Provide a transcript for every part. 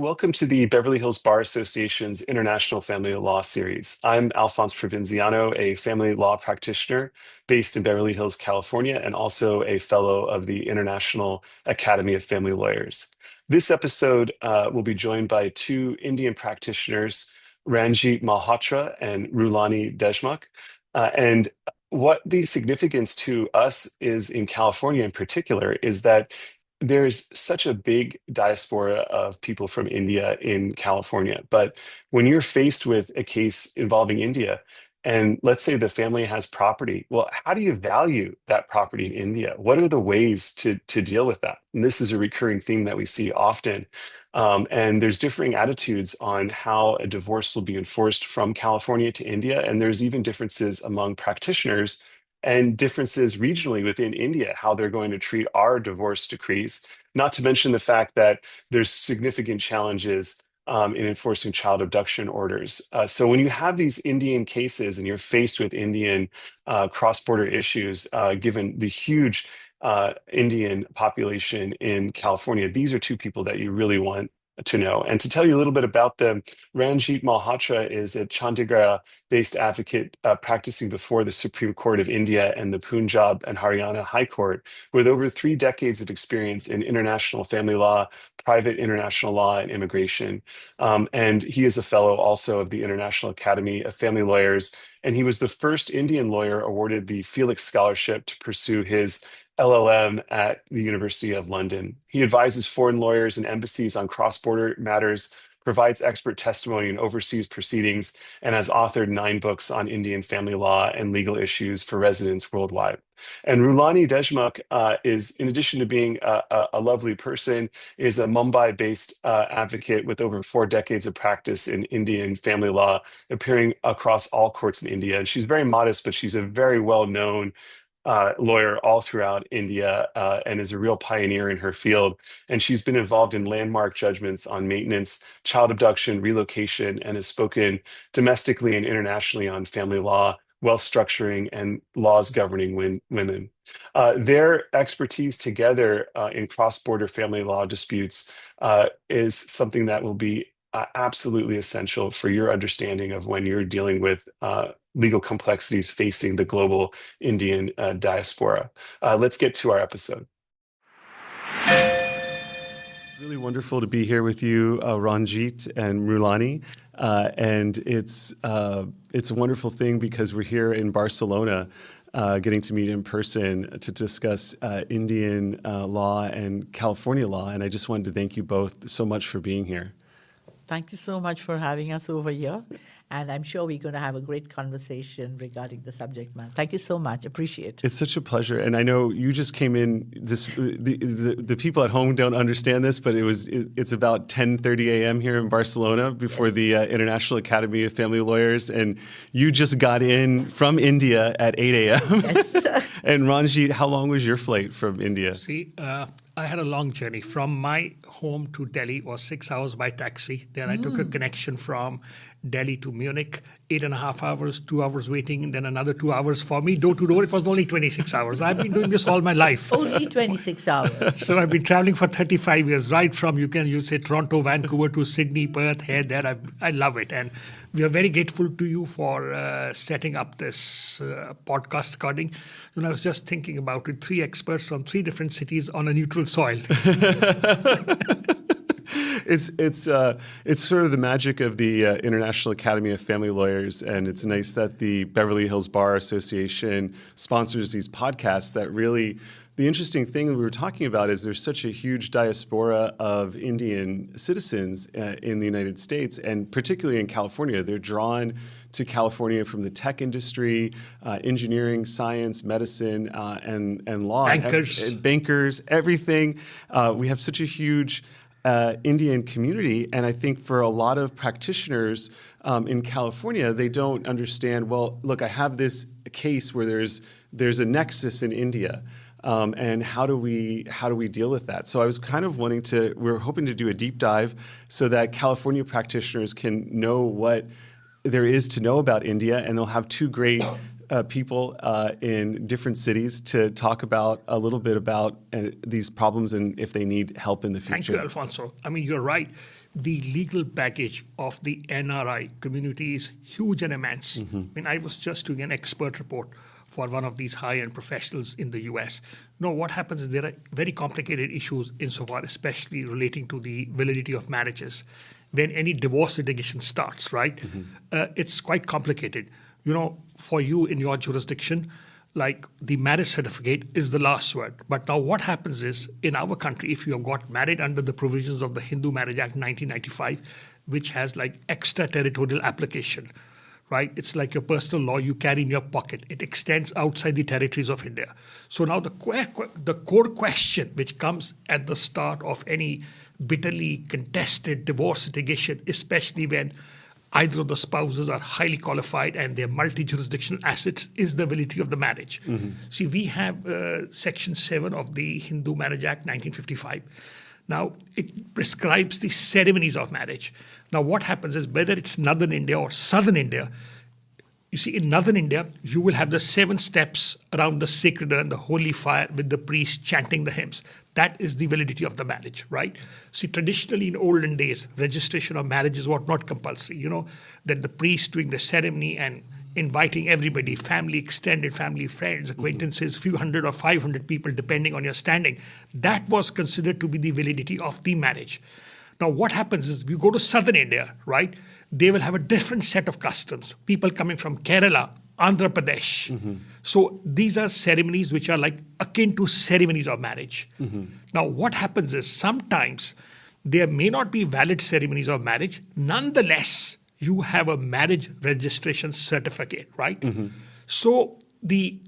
Welcome to the Beverly Hills Bar Association's International Family Law Series. I'm Alphonse Provinziano, a family law practitioner based in Beverly Hills, California, and also a fellow of the International Academy of Family Lawyers. This episode will be joined by two Indian practitioners, Ranjit Malhotra and Mrunalini Deshmukh. And what the significance to us is in California in particular is that there's such a big diaspora of people from India in California. But when you're faced with a case involving India, and let's say the family has property, well, how do you value that property in India? What are the ways to deal with that? And this is a recurring theme that we see often. And there's differing attitudes on how a divorce will be enforced from California to India. And there's even differences among practitioners and differences regionally within India, how they're going to treat our divorce decrees, not to mention the fact that there's significant challenges in enforcing child abduction orders. So when you have these Indian cases and you're faced with Indian cross-border issues, given the huge Indian population in California, these are two people that you really want to know. And to tell you a little bit about them, Ranjit Malhotra is a Chandigarh-based advocate practicing before the Supreme Court of India and the Punjab and Haryana High Court, with over 3 decades of experience in international family law, private international law, and immigration. And he is a fellow also of the International Academy of Family Lawyers. And he was the first Indian lawyer awarded the Felix Scholarship to pursue his LLM at the University of London. He advises foreign lawyers and embassies on cross-border matters, provides expert testimony in overseas proceedings, and has authored 9 books on Indian family law and legal issues for residents worldwide. And Mrunalini Deshmukh is, in addition to being a lovely person, is a Mumbai-based advocate with over 4 decades of practice in Indian family law, appearing across all courts in India. And she's very modest, but she's a very well-known lawyer all throughout India and is a real pioneer in her field. And she's been involved in landmark judgments on maintenance, child abduction, relocation, and has spoken domestically and internationally on family law, wealth structuring, and laws governing women. Their expertise together in cross-border family law disputes is something that will be absolutely essential for your understanding of when you're dealing with legal complexities facing the global Indian diaspora. Let's get to our episode. Really wonderful to be here with you, Ranjit and Mrunalini. And it's a wonderful thing because we're here in Barcelona getting to meet in person to discuss Indian law and California law. And I just wanted to thank you both so much for being here. Thank you so much for having us over here. And I'm sure we're going to have a great conversation regarding the subject matter. Thank you so much. Appreciate it. It's such a pleasure. And I know you just came in. The people at home don't understand this, but it's about 10:30 a.m. here in Barcelona before the International Academy of Family Lawyers. And you just got in from India at 8 a.m. Yes. And Ranjit, how long was your flight from India? See, I had a long journey. From my home to Delhi was 6 hours by taxi. Then I took a connection from Delhi to Munich, 8.5 hours, 2 hours waiting, and then another 2 hours for me. Door to door, it was only 26 hours. I've been doing this all my life. Only 26 hours. So I've been traveling for 35 years, right from, you say Toronto, Vancouver to Sydney, Perth, here, there. I love it. And we are very grateful to you for setting up this podcast recording. And I was just thinking about it, 3 experts from 3 different cities on a neutral soil. It's sort of the magic of the International Academy of Family Lawyers, and it's nice that the Beverly Hills Bar Association sponsors these podcasts. That really, the interesting thing we were talking about is there's such a huge diaspora of Indian citizens in the United States, and particularly in California. They're drawn to California from the tech industry, engineering, science, medicine, and law. Bankers, everything. We have such a huge Indian community, and I think for a lot of practitioners in California, they don't understand, well, look, I have this case where there's a nexus in India, and how do we deal with that? So I was kind of we're hoping to do a deep dive so that California practitioners can know what there is to know about India, and they'll have 2 great people in different cities to talk about a little bit about these problems and if they need help in the future. Thank you, Alfonso. I mean, you're right. The legal baggage of the NRI community is huge and immense. I mean, I was just doing an expert report for one of these high-end professionals in the US. What happens is there are very complicated issues insofar, especially relating to the validity of marriages. When any divorce litigation starts, right, it's quite complicated. For you in your jurisdiction, like the marriage certificate is the last word. But now what happens is, in our country, if you have got married under the provisions of the Hindu Marriage Act 1995, which has like extraterritorial application, right? It's like your personal law you carry in your pocket. It extends outside the territories of India. So now the core question which comes at the start of any bitterly contested divorce litigation, especially when either of the spouses are highly qualified and they're multi-jurisdictional assets, is the validity of the marriage. See, we have Section 7 of the Hindu Marriage Act 1955. Now, it prescribes the ceremonies of marriage. Now, what happens is, whether it's Northern India or Southern India, you see, in Northern India, you will have the 7 steps around the sacred urn, the holy fire, with the priest chanting the hymns. That is the validity of the marriage, right? See, traditionally in olden days, registration of marriages was not compulsory. That the priest doing the ceremony and inviting everybody, family, extended family, friends, acquaintances, few hundred or 500 people, depending on your standing, that was considered to be the validity of the marriage. Now, what happens is, you go to Southern India, right? They will have a different set of customs. People coming from Kerala, Andhra Pradesh. So these are ceremonies which are like akin to ceremonies of marriage. Now, what happens is, sometimes there may not be valid ceremonies of marriage. Nonetheless, you have a marriage registration certificate, right? So the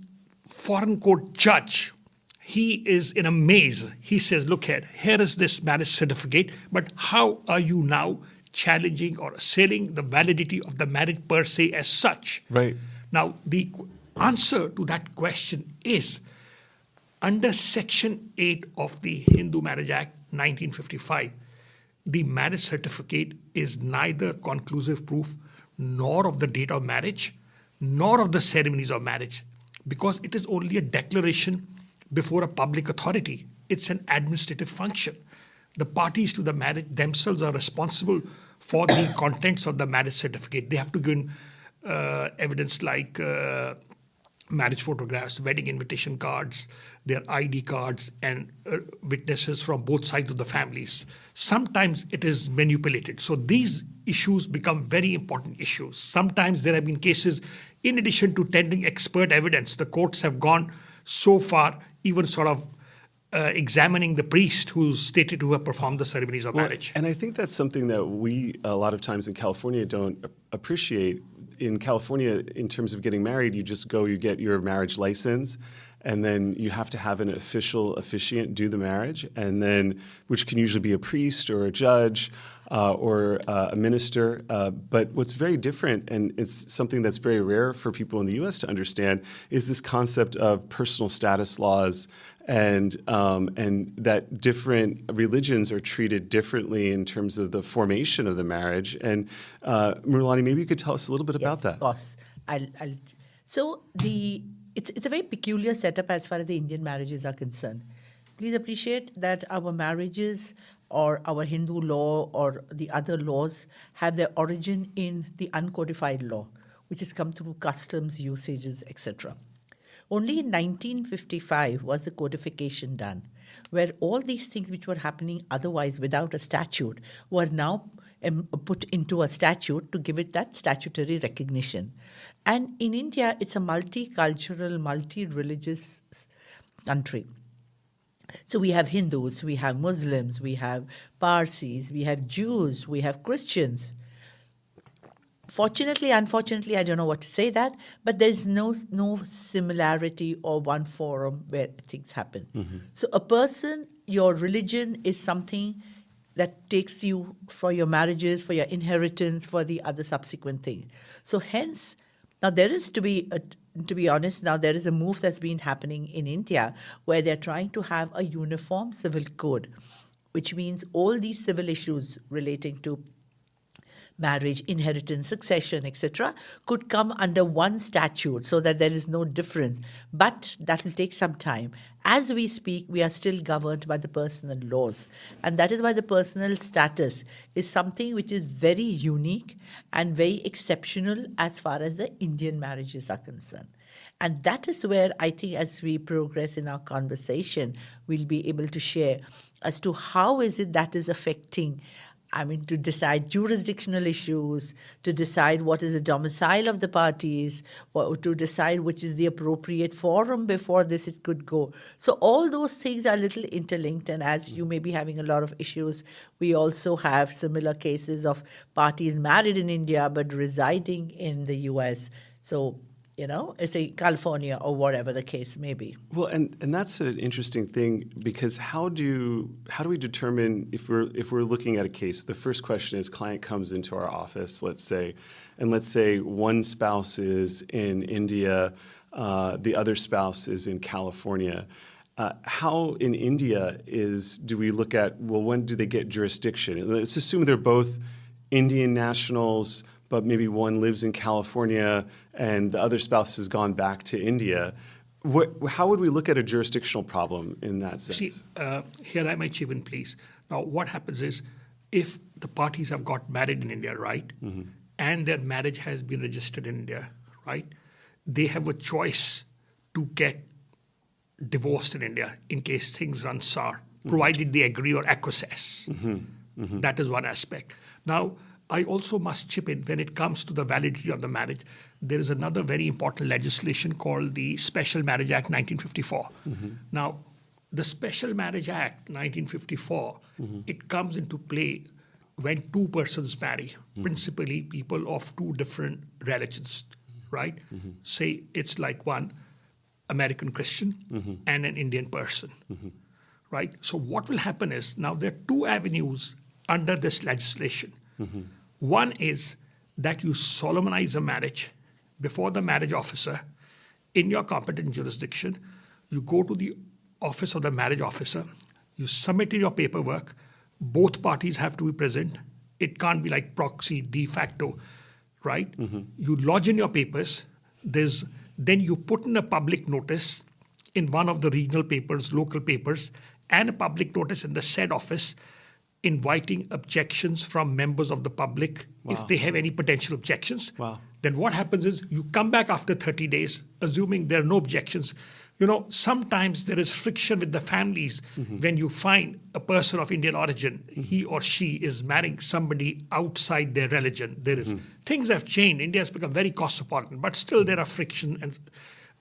foreign court judge, he is in a maze. He says, look here is this marriage certificate, but how are you now challenging or assailing the validity of the marriage per se as such? Right. Now, the answer to that question is, under Section 8 of the Hindu Marriage Act 1955, the marriage certificate is neither conclusive proof nor of the date of marriage, nor of the ceremonies of marriage, because it is only a declaration before a public authority. It's an administrative function. The parties to the marriage themselves are responsible for the contents of the marriage certificate. They have to give evidence like marriage photographs, wedding invitation cards, their ID cards, and witnesses from both sides of the families. Sometimes it is manipulated. So these issues become very important issues. Sometimes there have been cases, in addition to tendering expert evidence, the courts have gone so far, even sort of examining the priest who's stated to have performed the ceremonies of marriage. And I think that's something that we, a lot of times in California, don't appreciate. In California, in terms of getting married, you just go, you get your marriage license, and then you have to have an officiant do the marriage, and then, which can usually be a priest or a judge or a minister. But what's very different, and it's something that's very rare for people in the U.S. to understand, is this concept of personal status laws, and that different religions are treated differently in terms of the formation of the marriage. And Mrunalini, maybe you could tell us a little bit about that. Of course. It's a very peculiar setup as far as the Indian marriages are concerned. Please appreciate that our marriages or our Hindu law or the other laws have their origin in the uncodified law, which has come through customs, usages, etc. Only in 1955 was the codification done, where all these things which were happening otherwise without a statute were now put into a statute to give it that statutory recognition. And in India, it's a multicultural, multi-religious country. So we have Hindus, we have Muslims, we have Parsis, we have Jews, we have Christians. Fortunately, unfortunately, I don't know what to say that, but there's no similarity or one forum where things happen. So a person, your religion is something that takes you for your marriages, for your inheritance, for the other subsequent things. So hence, now there is to be honest, now there is a move that's been happening in India where they're trying to have a uniform civil code, which means all these civil issues relating to marriage, inheritance, succession, etc., could come under one statute so that there is no difference. But that will take some time. As we speak, we are still governed by the personal laws. And that is why the personal status is something which is very unique and very exceptional as far as the Indian marriages are concerned. And that is where I think as we progress in our conversation, we'll be able to share as to how is it that is affecting, to decide jurisdictional issues, to decide what is the domicile of the parties, or to decide which is the appropriate forum before this it could go. So all those things are a little interlinked, and as you may be having a lot of issues, we also have similar cases of parties married in India but residing in the US. So it's a California or whatever the case may be. Well, and that's an interesting thing, because how do we determine if we're looking at a case? The first question is, client comes into our office, let's say one spouse is in India, the other spouse is in California. How in India do we look at, well, when do they get jurisdiction? Let's assume they're both Indian nationals, but maybe one lives in California and the other spouse has gone back to India. How would we look at a jurisdictional problem in that sense? See, here I might chip in, please. Now, what happens is, if the parties have got married in India, right, and their marriage has been registered in India, right, they have a choice to get divorced in India in case things run sour, provided they agree or acquiesce. That is one aspect. Now, I also must chip in, when it comes to the validity of the marriage, there is another very important legislation called the Special Marriage Act 1954. Now, the Special Marriage Act 1954, it comes into play when two persons marry, principally people of two different religions, right? Say it's like one American Christian and an Indian person, right? So what will happen is, now there are two avenues under this legislation. One is that you solemnize a marriage before the marriage officer in your competent jurisdiction. You go to the office of the marriage officer, you submit your paperwork, both parties have to be present. It can't be like proxy, de facto, right? You lodge in your papers, then you put in a public notice in one of the regional papers, local papers, and a public notice in the said office inviting objections from members of the public if they have any potential objections. Then what happens is, you come back after 30 days, assuming there are no objections. Sometimes there is friction with the families when you find a person of Indian origin, he or she is marrying somebody outside their religion. Things have changed. India has become very cosmopolitan, but still there are friction, and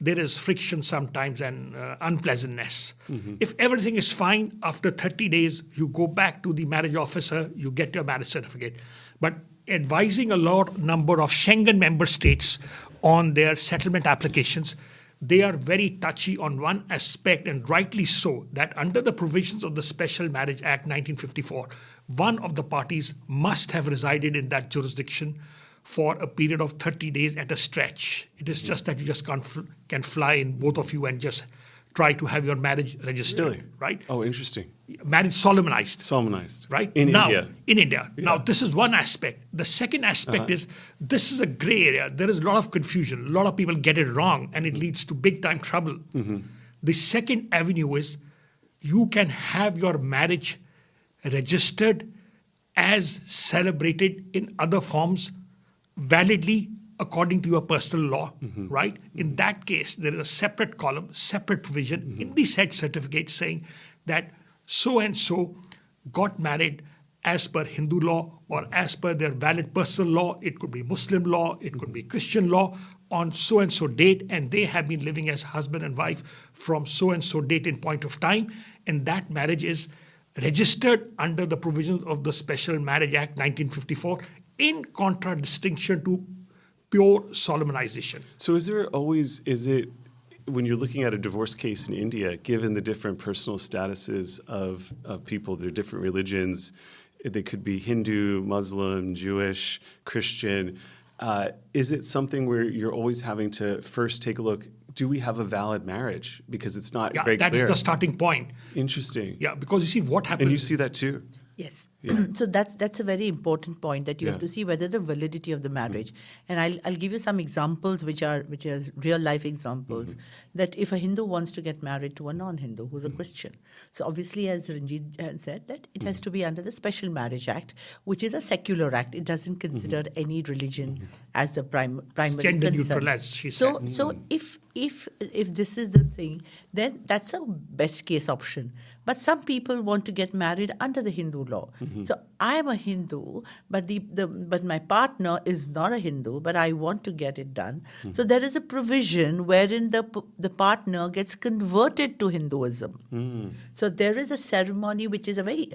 there is friction sometimes and unpleasantness. If everything is fine, after 30 days, you go back to the marriage officer, you get your marriage certificate. But advising a number of Schengen member states on their settlement applications, they are very touchy on one aspect, and rightly so, that under the provisions of the Special Marriage Act 1954, one of the parties must have resided in that jurisdiction for a period of 30 days at a stretch. It is just that you just can fly in, both of you, and just try to have your marriage registered, right? Oh, interesting. Marriage solemnized. Solemnized. Right? In India. Yeah. Now, this is one aspect. The second aspect is, this is a gray area. There is a lot of confusion. A lot of people get it wrong, and it leads to big time trouble. The second avenue is, you can have your marriage registered as celebrated in other forms validly according to your personal law, right? In that case, there is a separate column, separate provision in the said certificate saying that so-and-so got married as per Hindu law or as per their valid personal law. It could be Muslim law, it could be Christian law, on so-and-so date, and they have been living as husband and wife from so-and-so date in point of time, and that marriage is registered under the provisions of the Special Marriage Act 1954, in contradistinction to pure solemnization. So when you're looking at a divorce case in India, given the different personal statuses of people, their different religions, they could be Hindu, Muslim, Jewish, Christian, is it something where you're always having to first take a look, do we have a valid marriage? Because it's not very clear. That is the starting point. Interesting. Yeah, because you see what happens. And you see that too? Yes. Yeah. So that's a very important point, that you have Yeah. to see whether the validity of the marriage. And I'll give you some examples which are real life examples, that if a Hindu wants to get married to a non-Hindu who's a Christian, so obviously, as Ranjit had said, that it has to be under the Special Marriage Act, which is a secular act. It doesn't consider any religion as the primary Gender concern. neutral, as she So said. so if this is the thing, then that's a best case option. But some people want to get married under the Hindu law. So I am a Hindu, but but my partner is not a Hindu, but I want to get it done. So there is a provision wherein the partner gets converted to Hinduism. So there is a ceremony which is a very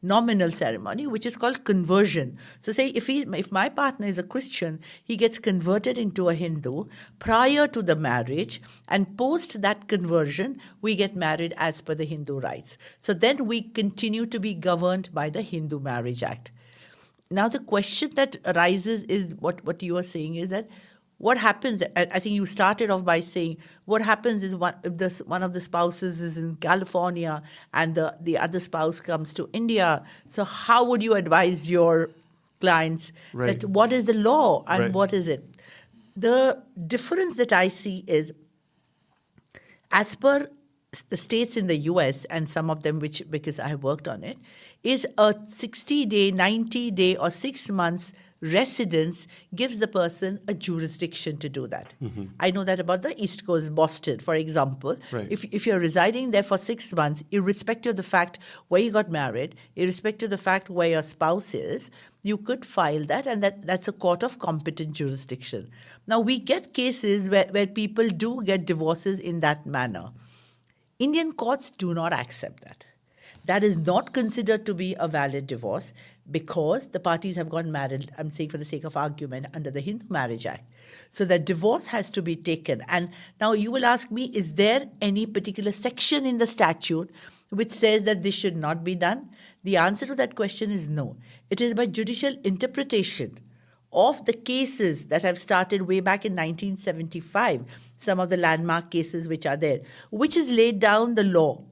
nominal ceremony, which is called conversion. So say if my partner is a Christian, he gets converted into a Hindu prior to the marriage, and post that conversion, we get married as per the Hindu rites. So then we continue to be governed by the Hindu Marriage Act. Now the question that arises is what you are saying is that what happens, I think you started off by saying, what happens is if one of the spouses is in California and the other spouse comes to India, so how would you advise your clients Right. that what is the law and Right. what is it? The difference that I see is, as per the states in the US, and some of them because I have worked on it, is a 60-day, 90-day, or 6 months residence gives the person a jurisdiction to do that. I know that about the East Coast, Boston, for example. Right. If you're residing there for 6 months, irrespective of the fact where you got married, irrespective of the fact where your spouse is, you could file that, and that's a court of competent jurisdiction. Now, we get cases where people do get divorces in that manner. Indian courts do not accept that. That is not considered to be a valid divorce because the parties have gotten married, I'm saying for the sake of argument, under the Hindu Marriage Act. So that divorce has to be taken. And now you will ask me, is there any particular section in the statute which says that this should not be done? The answer to that question is no. It is by judicial interpretation of the cases that have started way back in 1975, some of the landmark cases which are there, which has laid down the law.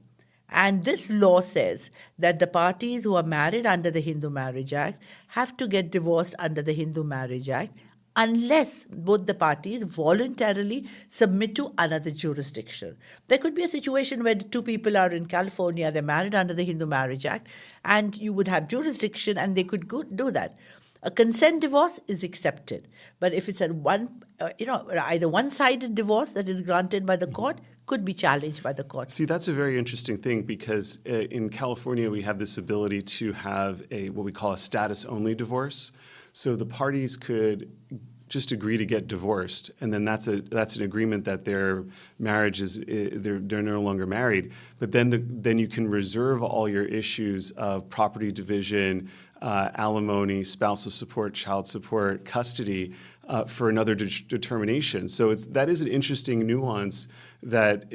And this law says that the parties who are married under the Hindu Marriage Act have to get divorced under the Hindu Marriage Act unless both the parties voluntarily submit to another jurisdiction. There could be a situation where the two people are in California, they're married under the Hindu Marriage Act, and you would have jurisdiction and they could do that. A consent divorce is accepted, but if it's either one-sided divorce that is granted by the court, could be challenged by the court. See, that's a very interesting thing because in California we have this ability to have what we call a status-only divorce. So the parties could just agree to get divorced, and then that's an agreement that their marriage is they're no longer married. But then you can reserve all your issues of property division, alimony, spousal support, child support, custody for another determination. So that is an interesting nuance that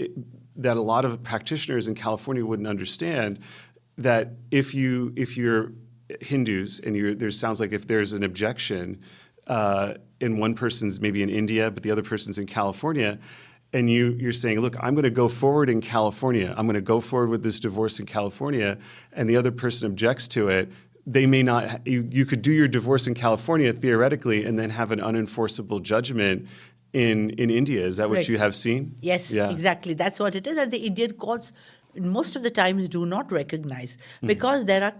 a lot of practitioners in California wouldn't understand. That if you're Hindus and there sounds like if there's an objection. And one person's maybe in India, but the other person's in California, and you're saying, look, I'm going to go forward in California. I'm going to go forward with this divorce in California, and the other person objects to it. They may not. You could do your divorce in California theoretically, and then have an unenforceable judgment in India. Is that what Right. you have seen? Yes, Yeah. exactly. That's what it is. And the Indian courts, most of the times, do not recognize because there are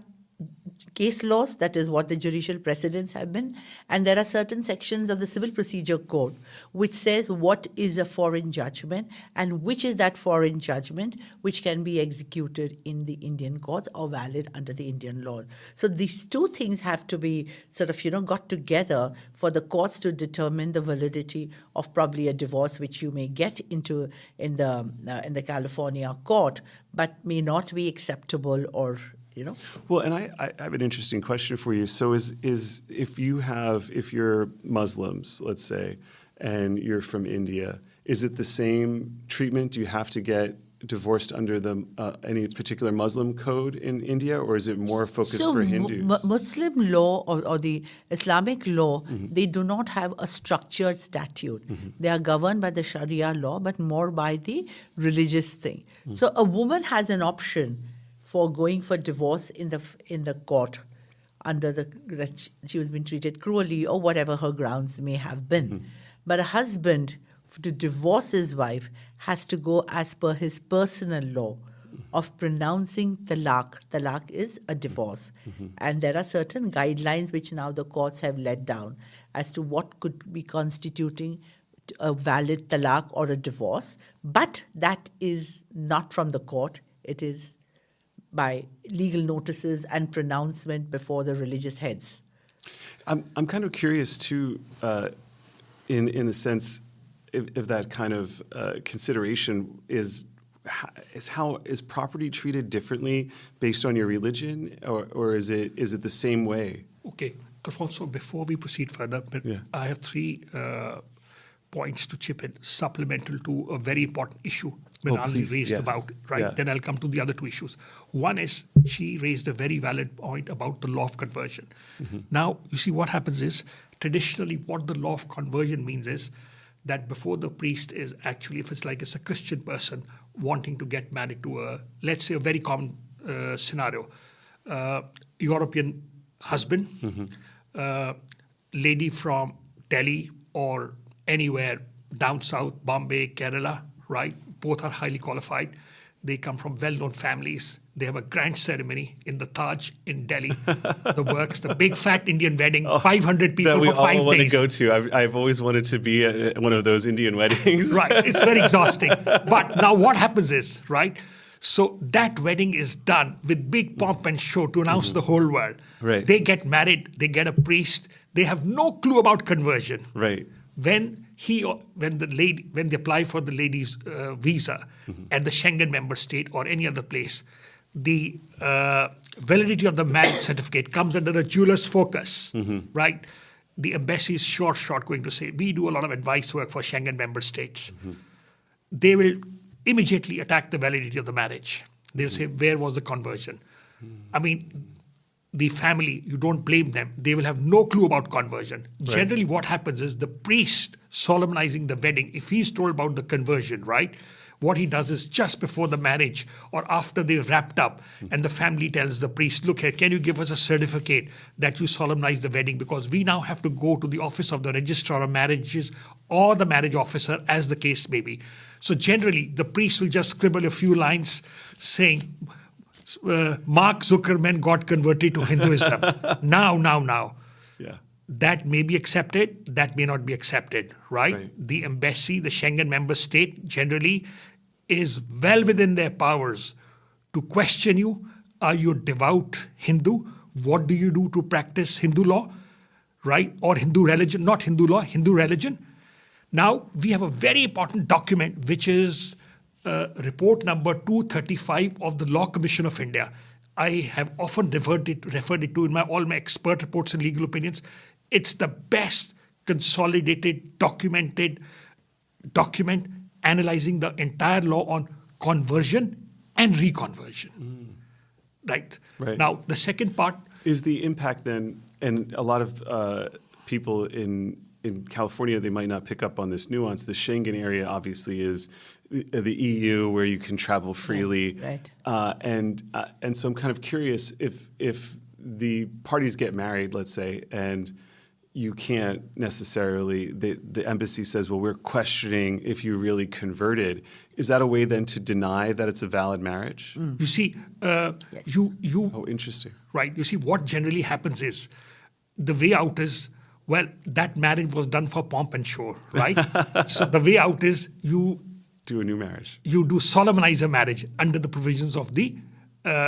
case laws, that is what the judicial precedents have been, and there are certain sections of the Civil Procedure Code which says what is a foreign judgment and which is that foreign judgment which can be executed in the Indian courts or valid under the Indian law. So these two things have to be sort of, got together for the courts to determine the validity of probably a divorce which you may get into in the California court, but may not be acceptable or Well, and I have an interesting question for you. So if you're Muslims, let's say, and you're from India, is it the same treatment? Do you have to get divorced under any particular Muslim code in India, or is it more focused for Hindus? Muslim law or the Islamic law, they do not have a structured statute. They are governed by the Sharia law, but more by the religious thing. So a woman has an option for going for divorce in the court under that she was being treated cruelly or whatever her grounds may have been. But a husband to divorce his wife has to go as per his personal law of pronouncing talaq. Talaq is a divorce. And there are certain guidelines which now the courts have let down as to what could be constituting a valid talaq or a divorce. But that is not from the court. It is by legal notices and pronouncement before the religious heads. I'm kind of curious too, in the sense if that kind of consideration is property treated differently based on your religion, or is it the same way? Okay, Alphonse, before we proceed further, I have 3 points to chip in, supplemental to a very important issue Mrunalini raised about, right? Yeah. Then I'll come to the other 2 issues. One is she raised a very valid point about the law of conversion. Now, you see what happens is, traditionally what the law of conversion means is that before the priest is actually, if it's a Christian person wanting to get married to let's say a very common scenario, European husband, lady from Delhi or anywhere down south, Bombay, Kerala, right? Both are highly qualified. They come from well-known families. They have a grand ceremony in the Taj in Delhi. The works, the big fat Indian wedding, 500 people for 5 days. That we all want to go to. I've always wanted to be at one of those Indian weddings. Right, it's very exhausting. But now what happens is, right, so that wedding is done with big pomp and show to announce to the whole world. Right. They get married, they get a priest. They have no clue about conversion. Right. When they apply for the lady's visa at the Schengen member state or any other place, the validity of the marriage certificate comes under a jeweler's focus, right? The embassy is short going to say, we do a lot of advice work for Schengen member states. They will immediately attack the validity of the marriage. They'll say, where was the conversion? I mean, the family, you don't blame them. They will have no clue about conversion. Right. Generally, what happens is the priest solemnizing the wedding, if he's told about the conversion, right, what he does is just before the marriage or after they've wrapped up and the family tells the priest, look here, can you give us a certificate that you solemnize the wedding? Because we now have to go to the office of the registrar of marriages or the marriage officer, as the case may be. So generally, the priest will just scribble a few lines saying, Mark Zuckerman got converted to Hinduism. Now. Yeah. That may be accepted, that may not be accepted, right? The embassy, the Schengen member state generally is well within their powers to question you. Are you a devout Hindu? What do you do to practice Hindu law, right? Or Hindu religion, not Hindu law, Hindu religion. Now, we have a very important document, which is report number 235 of the Law Commission of India. I have often referred it to in all my expert reports and legal opinions. It's the best consolidated, documented document analyzing the entire law on conversion and reconversion. Right. Now, the second part is the impact then, and a lot of people in California, they might not pick up on this nuance. The Schengen area obviously is the EU, where you can travel freely. Right. And so I'm kind of curious if the parties get married, let's say, and you can't necessarily, the embassy says, well, we're questioning if you really converted. Is that a way then to deny that it's a valid marriage? You see, Oh, interesting. Right. You see, what generally happens is the way out is, well, that marriage was done for pomp and show, right? So the way out is you do a new marriage. You do solemnize a marriage under the provisions of the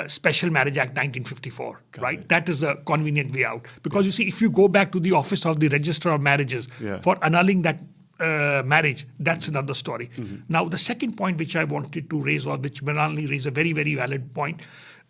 Special Marriage Act 1954, right? That is a convenient way out. Because you see, if you go back to the office of the Registrar of Marriages for annulling that marriage, that's another story. Now, the second point which I wanted to raise, or which Mrunalini raised, a very, very valid point,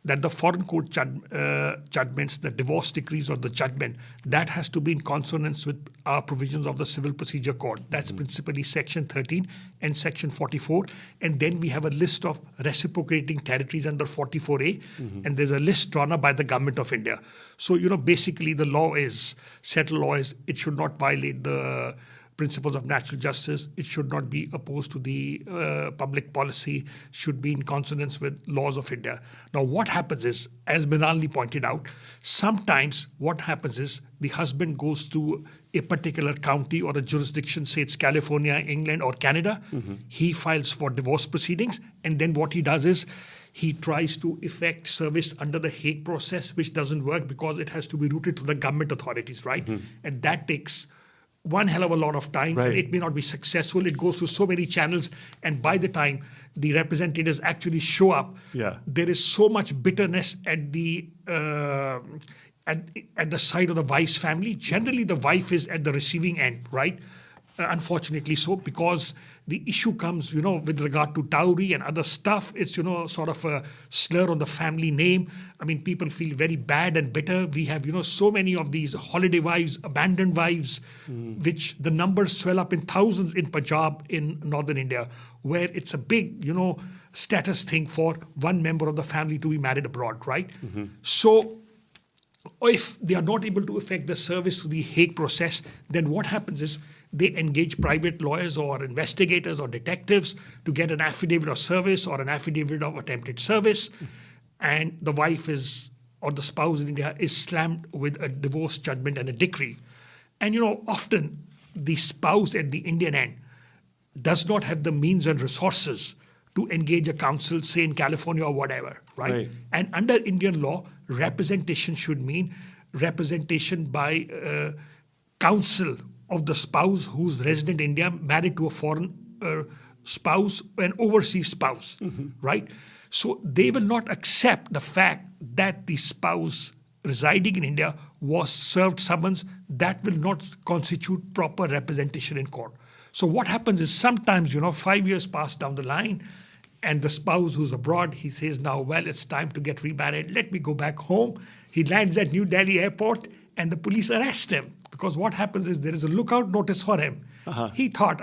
that the foreign court judgments, the divorce decrees or the judgment, that has to be in consonance with our provisions of the Civil Procedure Code. That's principally Section 13 and Section 44. And then we have a list of reciprocating territories under 44A. And there's a list drawn up by the Government of India. So, basically the law is, settled law is, it should not violate the principles of natural justice. It should not be opposed to the public policy, should be in consonance with laws of India. Now, what happens is, as Mrunalini pointed out, sometimes what happens is the husband goes to a particular county or a jurisdiction, say it's California, England, or Canada. He files for divorce proceedings, and then what he does is he tries to effect service under the Hague process, which doesn't work because it has to be routed to the government authorities, right? And that takes one hell of a lot of time. Right. It may not be successful. It goes through so many channels. And by the time the representatives actually show up, there is so much bitterness at the at the side of the wife's family. Generally, the wife is at the receiving end, right? Unfortunately so, because the issue comes, with regard to dowry and other stuff. It's, sort of a slur on the family name. I mean, people feel very bad and bitter. We have, so many of these holiday wives, abandoned wives, which the numbers swell up in thousands in Punjab, in northern India, where it's a big, status thing for one member of the family to be married abroad, right? So if they are not able to effect the service to the Hague process, then what happens is they engage private lawyers or investigators or detectives to get an affidavit of service or an affidavit of attempted service. And the wife is, or the spouse in India, is slammed with a divorce judgment and a decree. And, often the spouse at the Indian end does not have the means and resources to engage a counsel, say in California or whatever, right? And under Indian law, representation should mean representation by counsel of the spouse who's resident in India, married to a foreign spouse, an overseas spouse, right? So they will not accept the fact that the spouse residing in India was served summons. That will not constitute proper representation in court. So what happens is sometimes, 5 years pass down the line, and the spouse who's abroad, he says now, well, it's time to get remarried. Let me go back home. He lands at New Delhi airport, and the police arrest him. Because what happens is there is a lookout notice for him. He thought,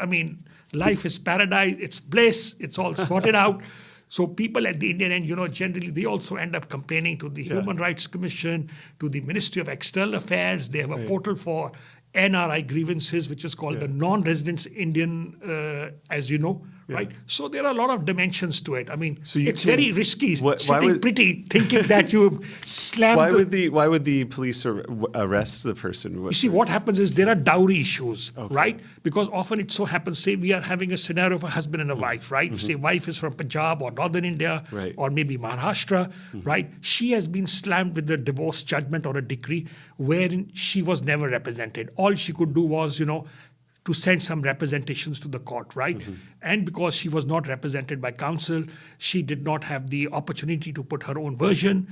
life is paradise, it's bliss, it's all sorted out. So people at the Indian end, generally they also end up complaining to the Human Rights Commission, to the Ministry of External Affairs. They have a portal for NRI grievances, which is called the non-residents Indian, as you know, right? So there are a lot of dimensions to it. It's very risky sitting pretty thinking that you've slammed. Why would the police arrest the person? You see, what happens is there are dowry issues, right? Because often it so happens, say we are having a scenario of a husband and a wife, right? Say wife is from Punjab or northern India, or maybe Maharashtra, right? She has been slammed with a divorce judgment or a decree wherein she was never represented. All she could do was, to send some representations to the court, right? And because she was not represented by counsel, she did not have the opportunity to put her own version.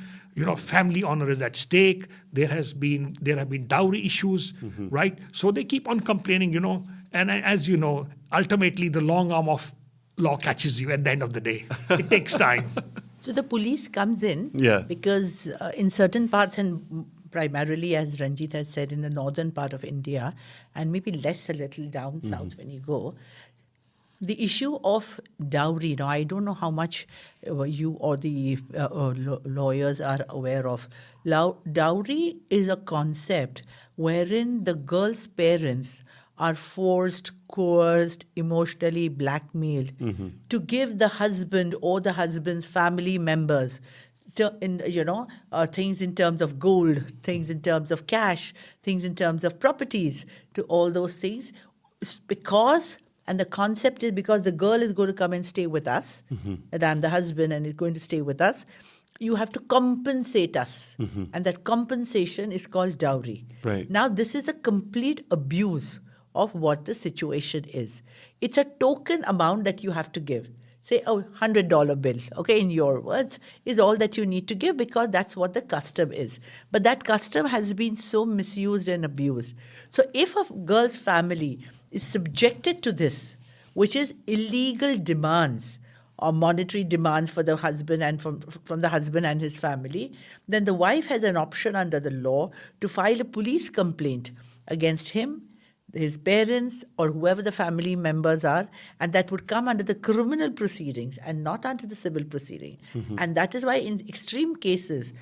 Family honor is at stake. There have been dowry issues, right? So they keep on complaining, and as you know, ultimately the long arm of law catches you at the end of the day. It takes time. So the police comes in because in certain parts, and primarily, as Ranjit has said, in the northern part of India, and maybe less a little down south when you go, the issue of dowry. Now, I don't know how much you or the lawyers are aware of. Dowry is a concept wherein the girl's parents are forced, coerced, emotionally blackmailed to give the husband or the husband's family members things in terms of gold, things in terms of cash, things in terms of properties, to all those things, and the concept is because the girl is going to come and stay with us, and I'm the husband and is going to stay with us, you have to compensate us. And that compensation is called dowry. Now, this is a complete abuse of what the situation is. It's a token amount that you have to give. Say a $100 bill, okay, in your words, is all that you need to give because that's what the custom is. But that custom has been so misused and abused. So if a girl's family is subjected to this, which is illegal demands or monetary demands for the husband and from the husband and his family, then the wife has an option under the law to file a police complaint against him, his parents, or whoever the family members are, and that would come under the criminal proceedings and not under the civil proceeding. And that is why in extreme cases,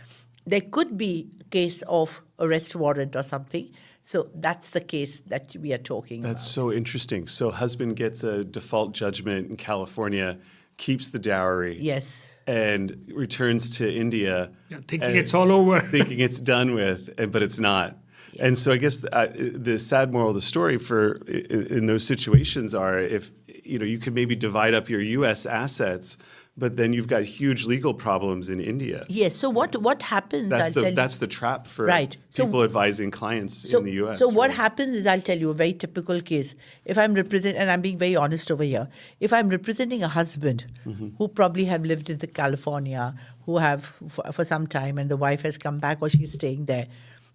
there could be a case of arrest warrant or something. So that's the case that we are talking about. That's so interesting. So husband gets a default judgment in California, keeps the dowry. Yes. And returns to India. Yeah, thinking it's all over. Thinking it's done with, but it's not. And so I guess the sad moral of the story in those situations are if you could maybe divide up your U.S. assets, but then you've got huge legal problems in India. Yes. So what happens? That's the trap for people advising clients in the U.S. So what happens is, I'll tell you a very typical case. If I'm representing, and I'm being very honest over here, if I'm representing a husband who probably have lived in California, who have for some time, and the wife has come back or she's staying there,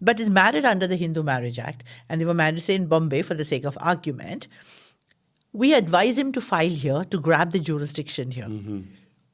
but is married under the Hindu Marriage Act, and they were married, say, in Bombay for the sake of argument, we advise him to file here to grab the jurisdiction here.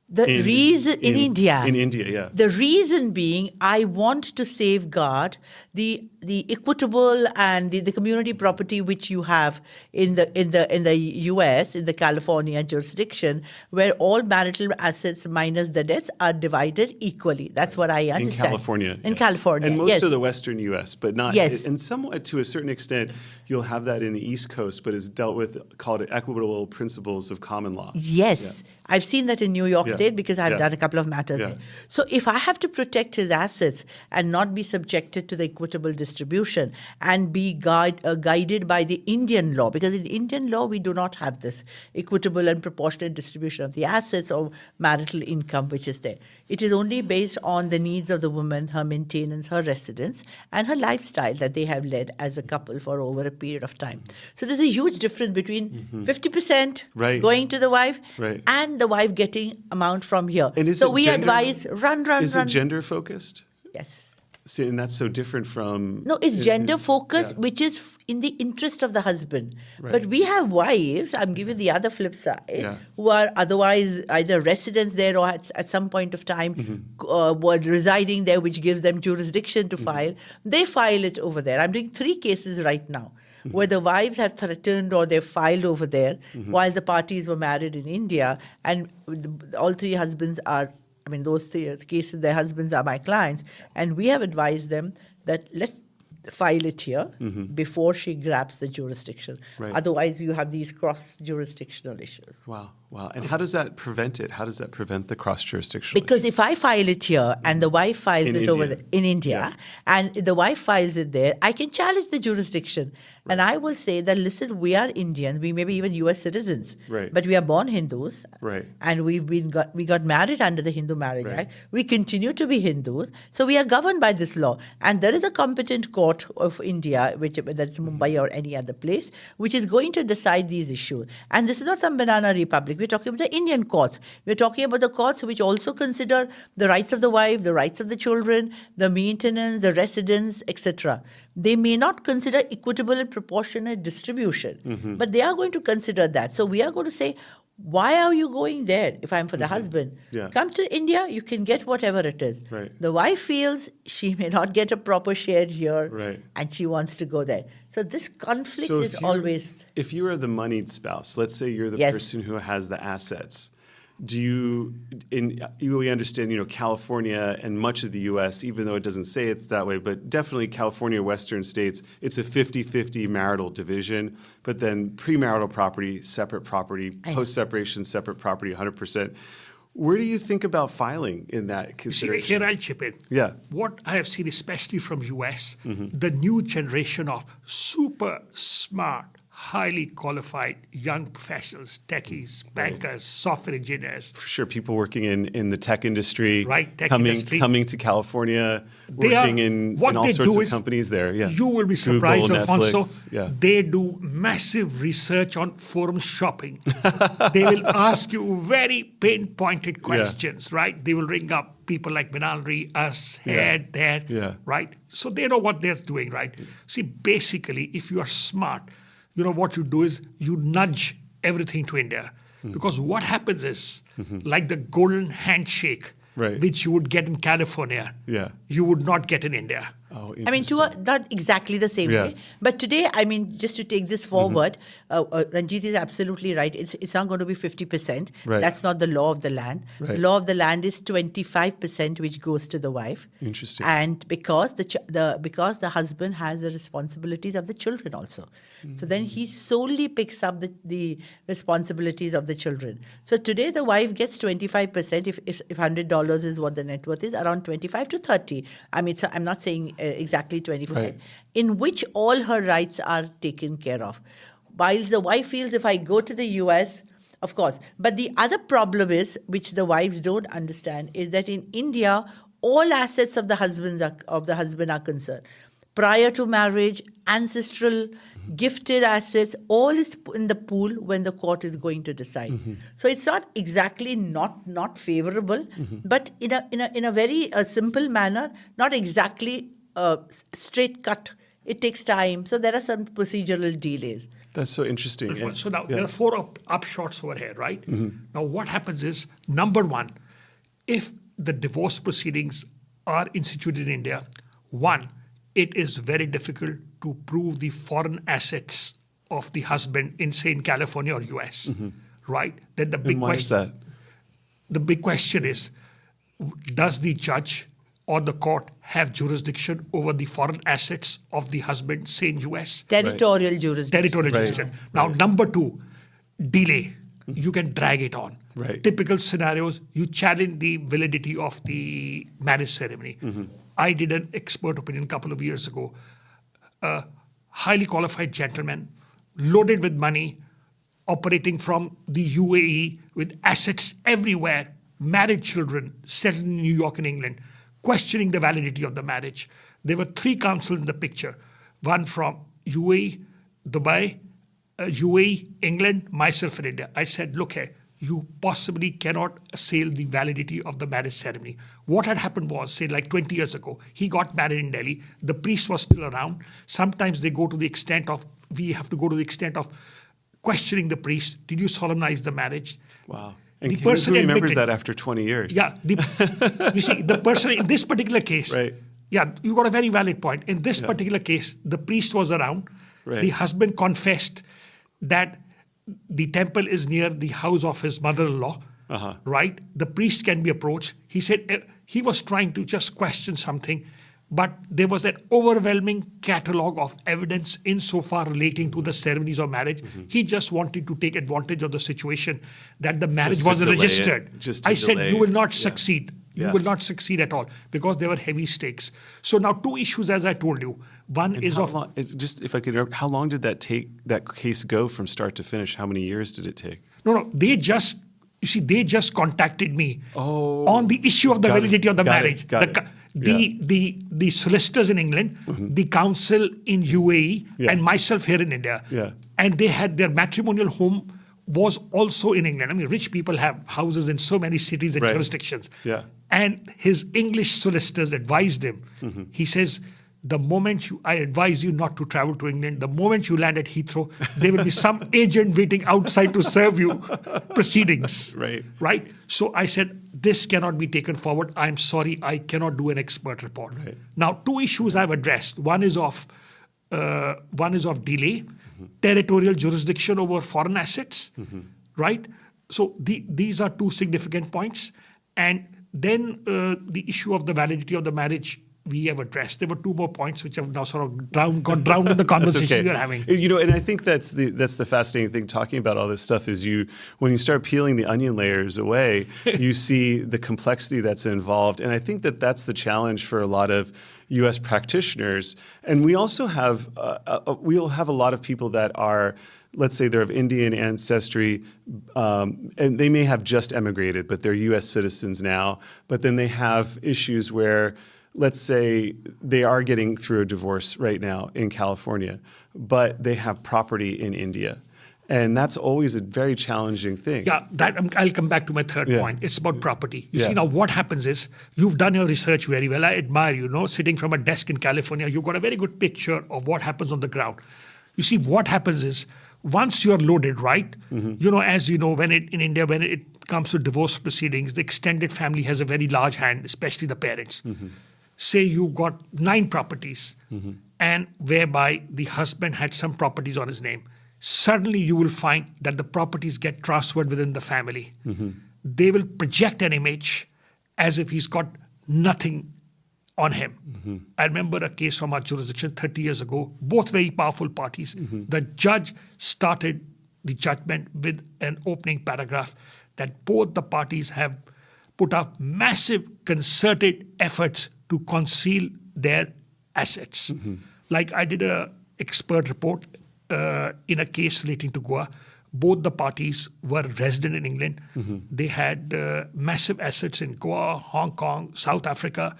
The reason in India. In India, yeah. The reason being, I want to safeguard the equitable and the community property which you have in the US, in the California jurisdiction, where all marital assets minus the debts are divided equally. That's what I understand. In California. In California, and most of the Western US, but not. Yes. And somewhat to a certain extent, you'll have that in the East Coast, but it's dealt with, called equitable principles of common law. Yes. Yeah. I've seen that in New York State because I've done a couple of matters there. So if I have to protect his assets and not be subjected to the equitable distribution and be guided by the Indian law, because in Indian law we do not have this equitable and proportionate distribution of the assets or marital income which is there. It is only based on the needs of the woman, her maintenance, her residence, and her lifestyle that they have led as a couple for over a period of time. So there's a huge difference between 50% going to the wife and the wife getting amount from here. And so we advise run. Is it gender focused? Yes. See, and that's so different from... No, it's gender focused, which is in the interest of the husband. But we have wives, I'm giving the other flip side, who are otherwise either residents there or at some point of time were residing there, which gives them jurisdiction to file. They file it over there. I'm doing 3 cases right now where the wives have threatened or they've filed over there while the parties were married in India, and all 3 husbands are, those 3 cases, their husbands are my clients, and we have advised them that let's file it here before she grabs the jurisdiction. Otherwise, you have these cross-jurisdictional issues. Wow. And how does that prevent it? How does that prevent the cross-jurisdictional Because if I file it here and the wife files it over there, in India, and the wife files it there, I can challenge the jurisdiction. And I will say that, listen, we are Indians, we may be even US citizens, but we are born Hindus, and we got married under the Hindu Marriage Act. We continue to be Hindus, so we are governed by this law. And there is a competent court of India, whether it's Mumbai or any other place, which is going to decide these issues. And this is not some banana republic. We're talking about the Indian courts. We're talking about the courts which also consider the rights of the wife, the rights of the children, the maintenance, the residence, etc. They may not consider equitable and proportionate distribution, but they are going to consider that. So we are going to say, why are you going there if I'm for the husband? Come to India, you can get whatever it is. The wife feels she may not get a proper share here and she wants to go there. So this conflict is always... If you are the moneyed spouse, let's say you're the person who has the assets, we understand, California and much of the U.S., even though it doesn't say it's that way, but definitely California, Western states, it's a 50-50 marital division, but then premarital property, separate property, post-separation, separate property, 100%. Where do you think about filing in that consideration? Here I'll chip in. Yeah. What I have seen, especially from US, the new generation of super smart, highly qualified young professionals, techies, bankers, software engineers. For sure, people working in the tech industry, industry. coming to California, working in all sorts of companies there. Yeah. You will be surprised, Google, Alphonse. Netflix, they do massive research on forum shopping. They will ask you very pinpointed questions, right? They will ring up people like Mrunalini, us, here, there, right? So they know what they're doing, right? See, basically, if you are smart, what you do is you nudge everything to India. Because what happens is, like the golden handshake, which you would get in California, you would not get in India. Oh, I mean, not exactly the same way. But today, I mean, just to take this forward, Ranjit is absolutely right. It's not going to be 50%. Right. That's not the law of the land. Right. The law of the land is 25%, which goes to the wife. Interesting. And because because the husband has the responsibilities of the children also. So then he solely picks up the responsibilities of the children. So today the wife gets 25%. If $100 is what the net worth is, around 25 to 30. I mean, so I'm not saying exactly 25, Right. in which all her rights are taken care of. Whilst the wife feels, if I go to the US, of course. But the other problem is, which the wives don't understand, is that in India, all assets of the husband are concerned. Prior to marriage, ancestral, gifted assets, all is in the pool when the court is going to decide. So it's not exactly not favorable, but in a very simple manner, not exactly straight cut. It takes time. So there are some procedural delays. That's so interesting. So now there are four upshots over here, right? Now what happens is, number one, if the divorce proceedings are instituted in India, one, it is very difficult to prove the foreign assets of the husband in, say, in California or US, right? Then the big And why is that? The big question is, does the judge or the court have jurisdiction over the foreign assets of the husband, say in US? Territorial jurisdiction. Territorial jurisdiction. Now, number two, delay. You can drag it on. Right. Typical scenarios, you challenge the validity of the marriage ceremony. I did an expert opinion a couple of years ago. A highly qualified gentleman, loaded with money, operating from the UAE with assets everywhere, married children, settled in New York and England, questioning the validity of the marriage. There were three counsels in the picture, one from UAE, Dubai, UAE, England, myself in India. I said, look here, you possibly cannot assail the validity of the marriage ceremony. What had happened was, say like 20 years ago, he got married in Delhi. The priest was still around. Sometimes they go to the extent of, we have to go to the extent of questioning the priest. Did you solemnize the marriage? Wow. And The who person remembers admitted- that after 20 years? Yeah. You see, the person in this particular case, Right. yeah, you got a very valid point. In this particular case, the priest was around. Right. The husband confessed that the temple is near the house of his mother-in-law, right? The priest can be approached. He said he was trying to just question something, but there was that overwhelming catalog of evidence insofar relating to the ceremonies of marriage. He just wanted to take advantage of the situation that the marriage Just to wasn't delay it. registered. Just to I said, delay. you will not Yeah. succeed. You Yeah. will not succeed at all because there were heavy stakes. So now two issues, as I told you. One is How of long, just if I could interrupt, how long did that case go from start to finish? How many years did it take? no. They just contacted me on the issue of the Got it. validity of the Got it. marriage. Got it. The solicitors in England, the council in UAE, Yeah. and myself here in India. Yeah. And they had their matrimonial home was also in England. I mean, rich people have houses in so many cities and Right. jurisdictions. Yeah. And his English solicitors advised him. He says, the moment I advise you not to travel to England, the moment you land at Heathrow, there will be some agent waiting outside to serve you proceedings. Right. Right? So I said, this cannot be taken forward. I'm sorry, I cannot do an expert report. Right. Now, two issues I've addressed. One is of delay, territorial jurisdiction over foreign assets, right? So these are two significant points. And then the issue of the validity of the marriage we have addressed. There were two more points which have now sort of gone drowned in the conversation we are having. You know, and I think that's the fascinating thing talking about all this stuff is when you start peeling the onion layers away, you see the complexity that's involved. And I think that's the challenge for a lot of U.S. practitioners. And we also have we'll have a lot of people that are, let's say they're of Indian ancestry, and they may have just emigrated, but they're U.S. citizens now. But then they have issues where, let's say they are getting through a divorce right now in California, but they have property in India. And that's always a very challenging thing. Yeah, I'll come back to my third point. It's about property. You Yeah. see, now what happens is, you've done your research very well. I admire you, sitting from a desk in California, you've got a very good picture of what happens on the ground. You see, what happens is, once you're loaded, right, as you know, in India, when it comes to divorce proceedings, the extended family has a very large hand, especially the parents. say you got 9 properties, and whereby the husband had some properties on his name, suddenly you will find that the properties get transferred within the family. They will project an image as if he's got nothing on him. I remember a case from our jurisdiction 30 years ago, both very powerful parties. The judge started the judgment with an opening paragraph that both the parties have put up massive concerted efforts to conceal their assets. Like I did an expert report in a case relating to Goa. Both the parties were resident in England. They had massive assets in Goa, Hong Kong, South Africa.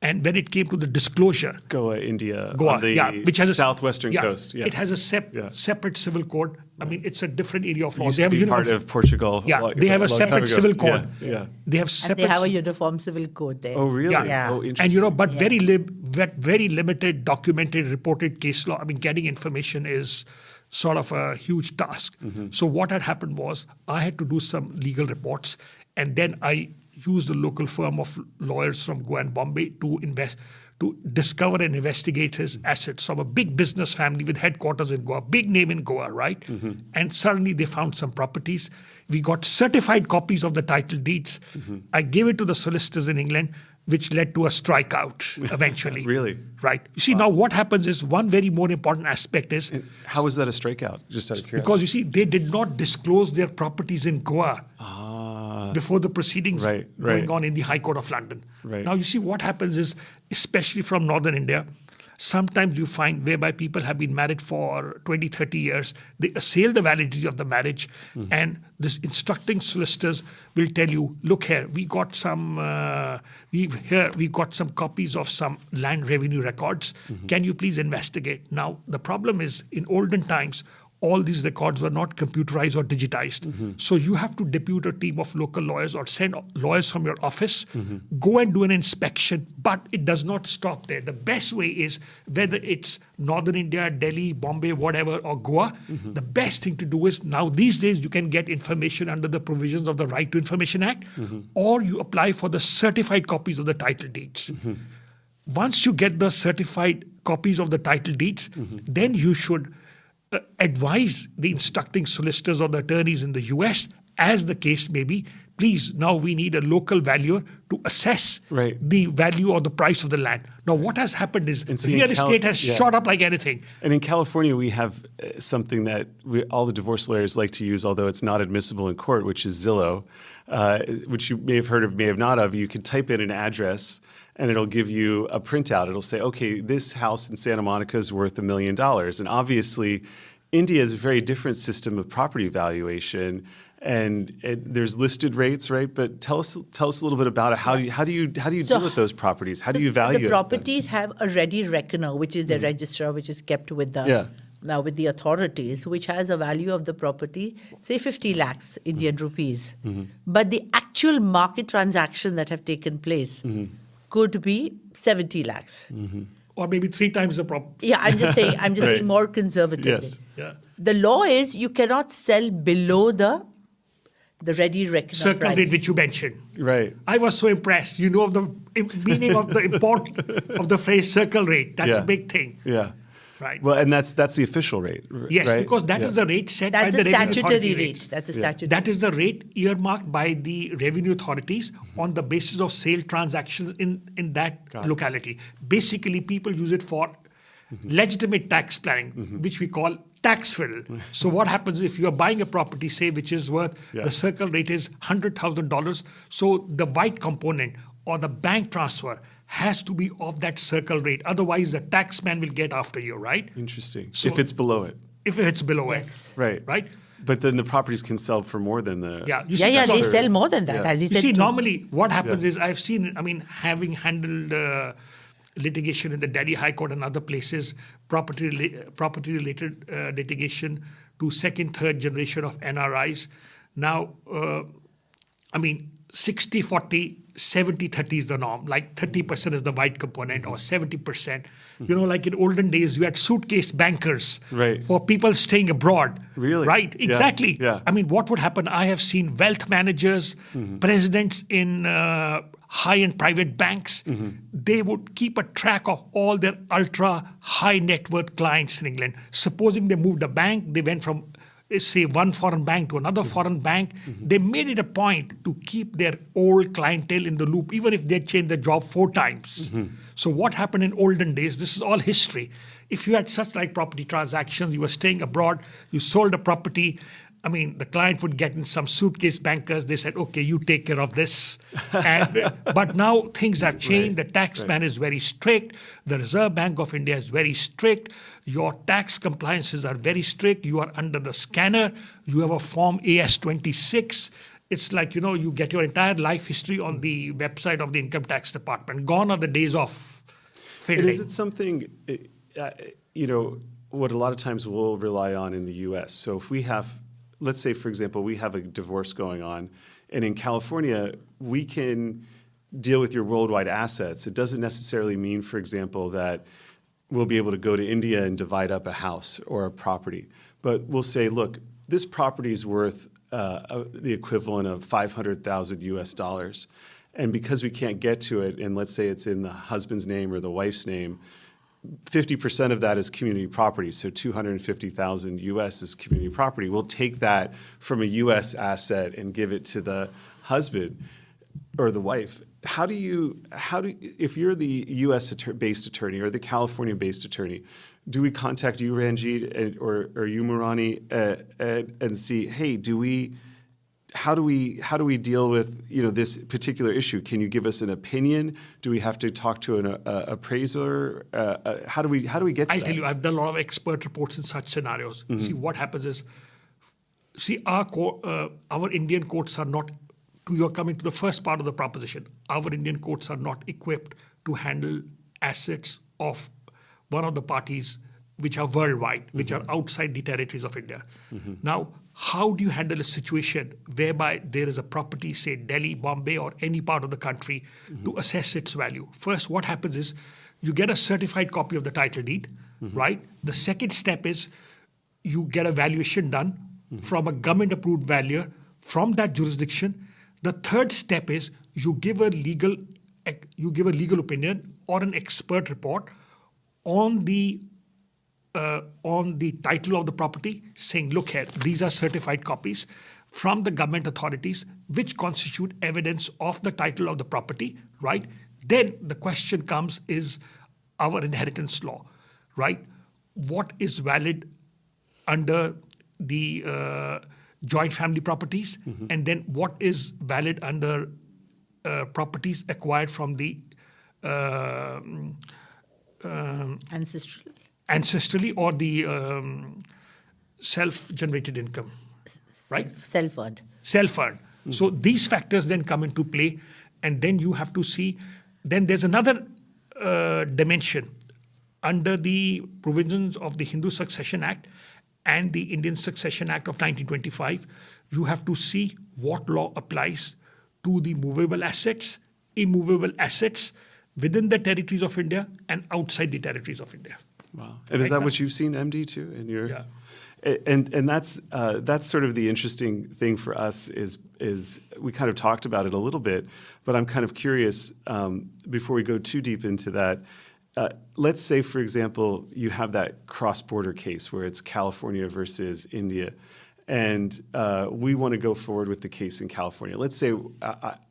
And when it came to the disclosure, Goa, India, Goa, on the which has southwestern coast. It has a separate civil code. I mean, it's a different area of law. Used to be part of Portugal. They have a long time separate ago. civil code. Yeah. They have And separate. they have a uniform civil code there. Oh, really? Yeah. Oh, interesting. And but very limited documented, reported case law. I mean, getting information is sort of a huge task. So what had happened was I had to do some legal reports, and then I used a local firm of lawyers from Goa and Bombay to discover and investigate his assets from a big business family with headquarters in Goa, big name in Goa, right? And suddenly they found some properties. We got certified copies of the title deeds. I gave it to the solicitors in England, which led to a strikeout eventually. Really? Right. You see, now what happens is one very more important aspect is How was that a strikeout? Just out of curiosity. because you see, they did not disclose their properties in Goa before the proceedings going on in the High Court of London. Right. Now, you see, what happens is, especially from Northern India, sometimes you find whereby people have been married for 20, 30 years, they assail the validity of the marriage, and this instructing solicitors will tell you, look here, we got some copies of some land revenue records. Can you please investigate? Now, the problem is, in olden times, all these records were not computerized or digitized. So you have to depute a team of local lawyers or send lawyers from your office, go and do an inspection, but it does not stop there. The best way is, whether it's Northern India, Delhi, Bombay, whatever, or Goa, the best thing to do is, now these days you can get information under the provisions of the Right to Information Act, or you apply for the certified copies of the title deeds. Once you get the certified copies of the title deeds, then you should advise the instructing solicitors or the attorneys in the US, as the case may be, please, now we need a local valuer to assess the value or the price of the land. Now, what has happened is real estate has shot up like anything. And in California, we have something that all the divorce lawyers like to use, although it's not admissible in court, which is Zillow, which you may have heard of, may have not of. You can type in an address, and it'll give you a printout. It'll say, okay, this house in Santa Monica is worth $1 million. And obviously, India has a very different system of property valuation, and there's listed rates, right? But tell us a little bit about it. How do you deal with those properties? How do you value the properties have a ready reckoner, which is the registrar, which is kept with the now with the authorities, which has a value of the property, say 50 lakhs Indian rupees. But the actual market transaction that have taken place could be 70 lakhs. Or maybe 3 times the property. Yeah, I'm just saying more conservatively. Yes. Yeah. The law is you cannot sell below the ready reckoner Circle price. rate, which you mentioned. Right. I was so impressed. You know of the meaning of the import of the phrase circle rate. That's a big thing. Yeah. Right. Well, and that's the official rate. Yes, right? because that is the rate set That's by the the revenue statutory authority rate. rates. That's the statutory. That is the rate earmarked by the revenue authorities on the basis of sale transactions in that locality. Basically, people use it for legitimate tax planning, which we call tax fiddle. So what happens if you are buying a property, say, which is worth, the circle rate is $100,000. So the white component or the bank transfer has to be of that circle rate. Otherwise, the tax man will get after you, right? Interesting. So if it's below it. If it's below Yes. it. Right. Right? But then the properties can sell for more than the... You see, Yeah, that's they all- sell more than that, as he You said. see, too. normally what happens is, I've seen, having handled litigation in the Delhi High Court and other places, property-related litigation to second, third generation of NRIs. Now, 60-40, 70-30 is the norm. Like 30% is the white component or 70%. You know, like in olden days, you had suitcase bankers Right. for people staying abroad. Really? Right, Yeah. exactly. Yeah. I mean, what would happen? I have seen wealth managers, presidents in high-end private banks. They would keep a track of all their ultra high net worth clients in England. Supposing they moved a bank, they went from say one foreign bank to another foreign bank, they made it a point to keep their old clientele in the loop, even if they changed the job 4 times. So what happened in olden days, this is all history. If you had such like property transactions, you were staying abroad, you sold a property, I mean, the client would get in some suitcase bankers. They said, okay, you take care of this. But now things have changed. Right. The tax man is very strict. The Reserve Bank of India is very strict. Your tax compliances are very strict. You are under the scanner. You have a form AS-26. It's like, you know, you get your entire life history on the website of the income tax department. Gone are the days of fiddling. And is it something, you know, what a lot of times we'll rely on in the U.S.? So if we have, let's say, for example, we have a divorce going on, and in California, we can deal with your worldwide assets. It doesn't necessarily mean, for example, that we'll be able to go to India and divide up a house or a property. But we'll say, look, this property is worth the equivalent of 500,000 US dollars. And because we can't get to it, and let's say it's in the husband's name or the wife's name, 50% of that is community property, so 250,000 US is community property. We'll take that from a US asset and give it to the husband or the wife. How do you, if you're the US based attorney or the California based attorney, do we contact you, Ranjit, or you, Mrunalini, and see, hey, how do we deal with, you know, this particular issue? Can you give us an opinion? Do we have to talk to an appraiser? How do we get to that? I'll tell you, I've done a lot of expert reports in such scenarios. See, what happens is, our Indian courts are not, you're coming to the first part of the proposition, our Indian courts are not equipped to handle assets of one of the parties which are worldwide, which are outside the territories of India. Now, how do you handle a situation whereby there is a property, say Delhi, Bombay, or any part of the country, to assess its value? First, what happens is you get a certified copy of the title deed, right? The second step is you get a valuation done from a government-approved valuer from that jurisdiction. The third step is you give a legal opinion or an expert report on the title of the property, saying, look here, these are certified copies from the government authorities which constitute evidence of the title of the property, right? Then the question comes is our inheritance law, right? What is valid under the joint family properties, and then what is valid under properties acquired from the ancestrally or the self-generated income, right? Self-earned. Self-earned. So these factors then come into play, and then you have to see, then there's another dimension under the provisions of the Hindu Succession Act and the Indian Succession Act of 1925, you have to see what law applies to the movable assets, immovable assets within the territories of India and outside the territories of India. Wow. And is that what you've seen, MD, too? In your, Yeah. And that's sort of the interesting thing for us is we kind of talked about it a little bit, but I'm kind of curious, before we go too deep into that, let's say, for example, you have that cross-border case where it's California versus India, and we want to go forward with the case in California. Let's say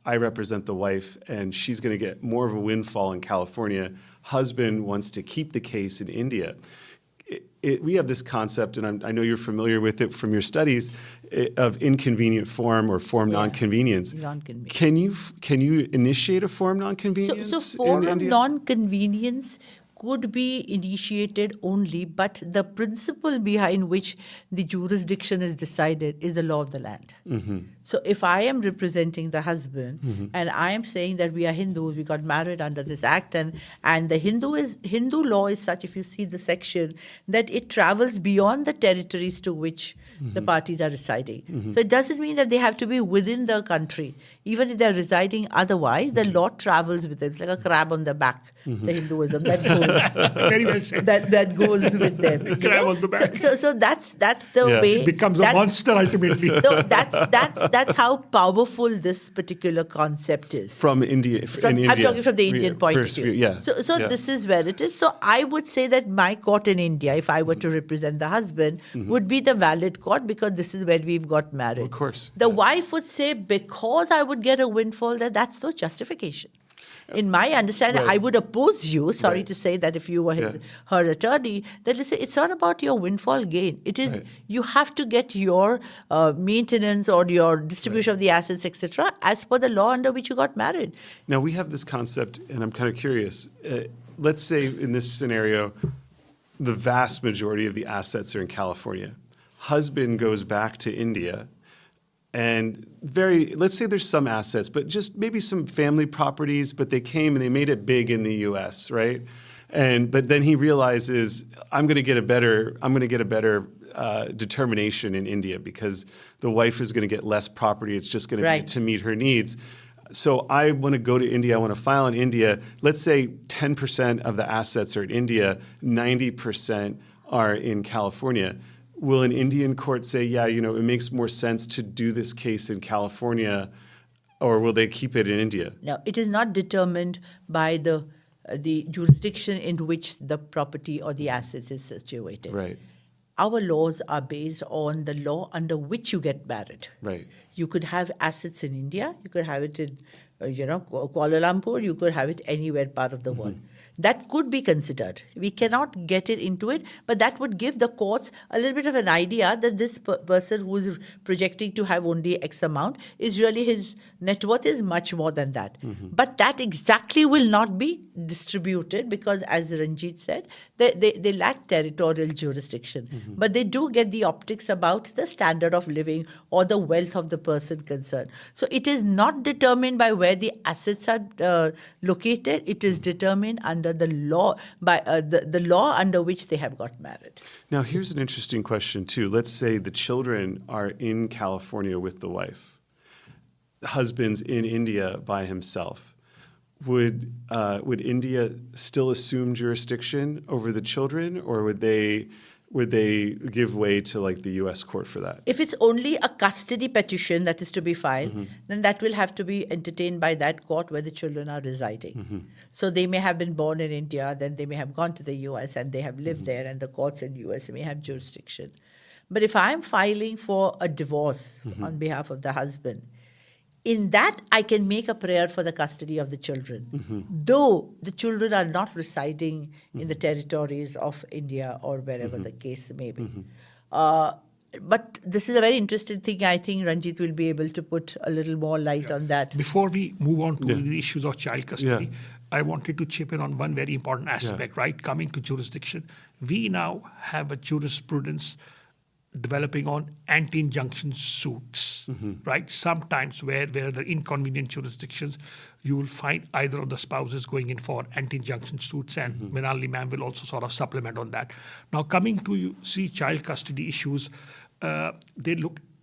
I represent the wife, and she's going to get more of a windfall in California. Husband wants to keep the case in India. We have this concept, and I know you're familiar with it from your studies, of inconvenient form or form nonconvenience. Non-convenience. Can you initiate a form nonconvenience So forum in India? non-convenience could be initiated only, but the principle behind which the jurisdiction is decided is the law of the land. So if I am representing the husband and I am saying that we are Hindus, we got married under this act, and the Hindu law is such, if you see the section, that it travels beyond the territories to which the parties are residing. So it doesn't mean that they have to be within the country. Even if they're residing otherwise, the law travels with them. It's like a crab on the back, the Hinduism that goes, Very well said. that goes with them. you Crab know? on the back. So that's the way. It becomes a that's- monster ultimately. No, that's how powerful this particular concept is. From India, I'm talking from the Indian point of view. Yeah. So yeah. this is where it is. So I would say that my court in India, if I were to represent the husband, would be the valid court because this is where we've got married. Of course. The wife would say, because I would get a windfall, that's no justification. In my understanding, Right. I would oppose you, sorry Right. to say that if you were her attorney, that listen, it's not about your windfall gain. It is, Right. you have to get your maintenance or your distribution of the assets, etc., as per the law under which you got married. Now, we have this concept, and I'm kind of curious. Let's say in this scenario, the vast majority of the assets are in California. Husband goes back to India, and let's say there's some assets, but just maybe some family properties, but they came and they made it big in the U.S., right? But then he realizes, I'm going to get a better determination in India because the wife is going to get less property. It's just going to be to meet her needs. So I want to go to India. I want to file in India. Let's say 10% of the assets are in India, 90% are in California. Will an Indian court say, yeah, it makes more sense to do this case in California, or will they keep it in India? No, it is not determined by the jurisdiction in which the property or the assets is situated. Right. Our laws are based on the law under which you get married. Right. You could have assets in India. You could have it in, Kuala Lumpur. You could have it anywhere part of the world. That could be considered. We cannot get it into it, but that would give the courts a little bit of an idea that this person who is projecting to have only X amount is really his net worth is much more than that. But that exactly will not be distributed because, as Ranjit said, they lack territorial jurisdiction. But they do get the optics about the standard of living or the wealth of the person concerned. So it is not determined by where the assets are located. It is determined under the law, by the law under which they have got married. Now, here's an interesting question, too. Let's say the children are in California with the wife. The husband's in India by himself. Would India still assume jurisdiction over the children, or would they give way to like the U.S. court for that? If it's only a custody petition that is to be filed, then that will have to be entertained by that court where the children are residing. So they may have been born in India, then they may have gone to the U.S. and they have lived there, and the courts in the U.S. may have jurisdiction. But if I'm filing for a divorce on behalf of the husband, in that, I can make a prayer for the custody of the children, though the children are not residing in the territories of India or wherever the case may be. But this is a very interesting thing. I think Ranjit will be able to put a little more light on that. Before we move on to the issues of child custody, Yeah. I wanted to chip in on one very important aspect, right? Coming to jurisdiction. We now have a jurisprudence developing on anti-injunction suits, right? Sometimes where the inconvenient jurisdictions, you will find either of the spouses going in for anti-injunction suits, and Mrunalini ma'am will also sort of supplement on that. Now, coming to see child custody issues,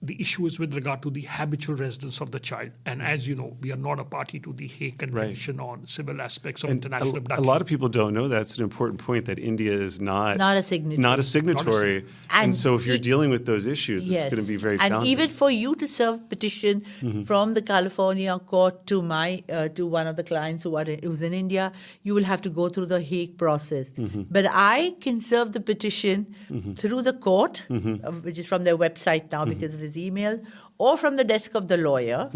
the issue is with regard to the habitual residence of the child. And as you know, we are not a party to the Hague Convention on civil aspects of international A abduction. lot of people don't know that's an important point, that India is not a signatory. And so if you're dealing with those issues, Yes. it's going to be very and challenging. even for you to serve petition from the California court to one of the clients who's in India, you will have to go through the Hague process. But I can serve the petition through the court, which is from their website now because of his email, or from the desk of the lawyer,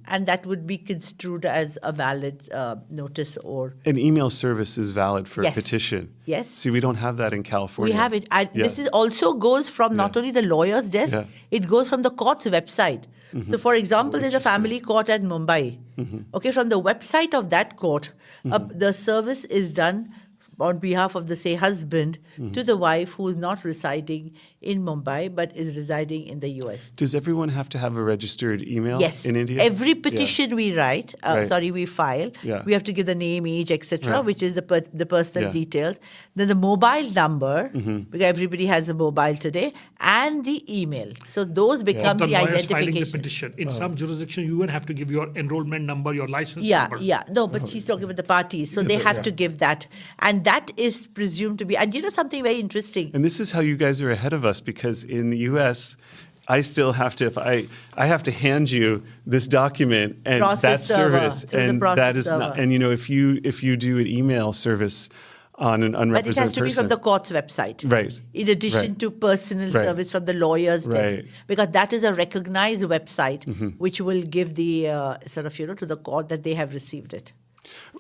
and that would be construed as a valid notice or... An email service is valid for a Yes. petition. Yes. See, we don't have that in California. We have it. And this is also goes from not only the lawyer's desk, it goes from the court's website. So, for example, there's a family court at Mumbai. Okay, from the website of that court, the service is done on behalf of the, say, husband to the wife who is not residing in Mumbai but is residing in the US. Does everyone have to have a registered email Yes. in India? Every petition we write, Right. we file, Yeah. we have to give the name, age, etc., Right. which is the personal Yeah. details. Then the mobile number, because everybody has a mobile today, and the email. So those become The the lawyers filing the identification. petition. In some jurisdiction, you even have to give your enrollment number, your license Yeah, number. yeah. No, but she's talking about the parties. So they have to give that. And that is presumed to be, and you know something very interesting. And this is how you guys are ahead of us, because in the U.S., I still have to, if I have to hand you this document and Process that server, service, through the and process that is server. not, and you know, if you do an email service on an But it unrepresented has to be person, from the court's website. Right. In addition Right. to personal Right. service from the lawyer's Right. desk. Because that is a recognized website which will give the to the court that they have received it.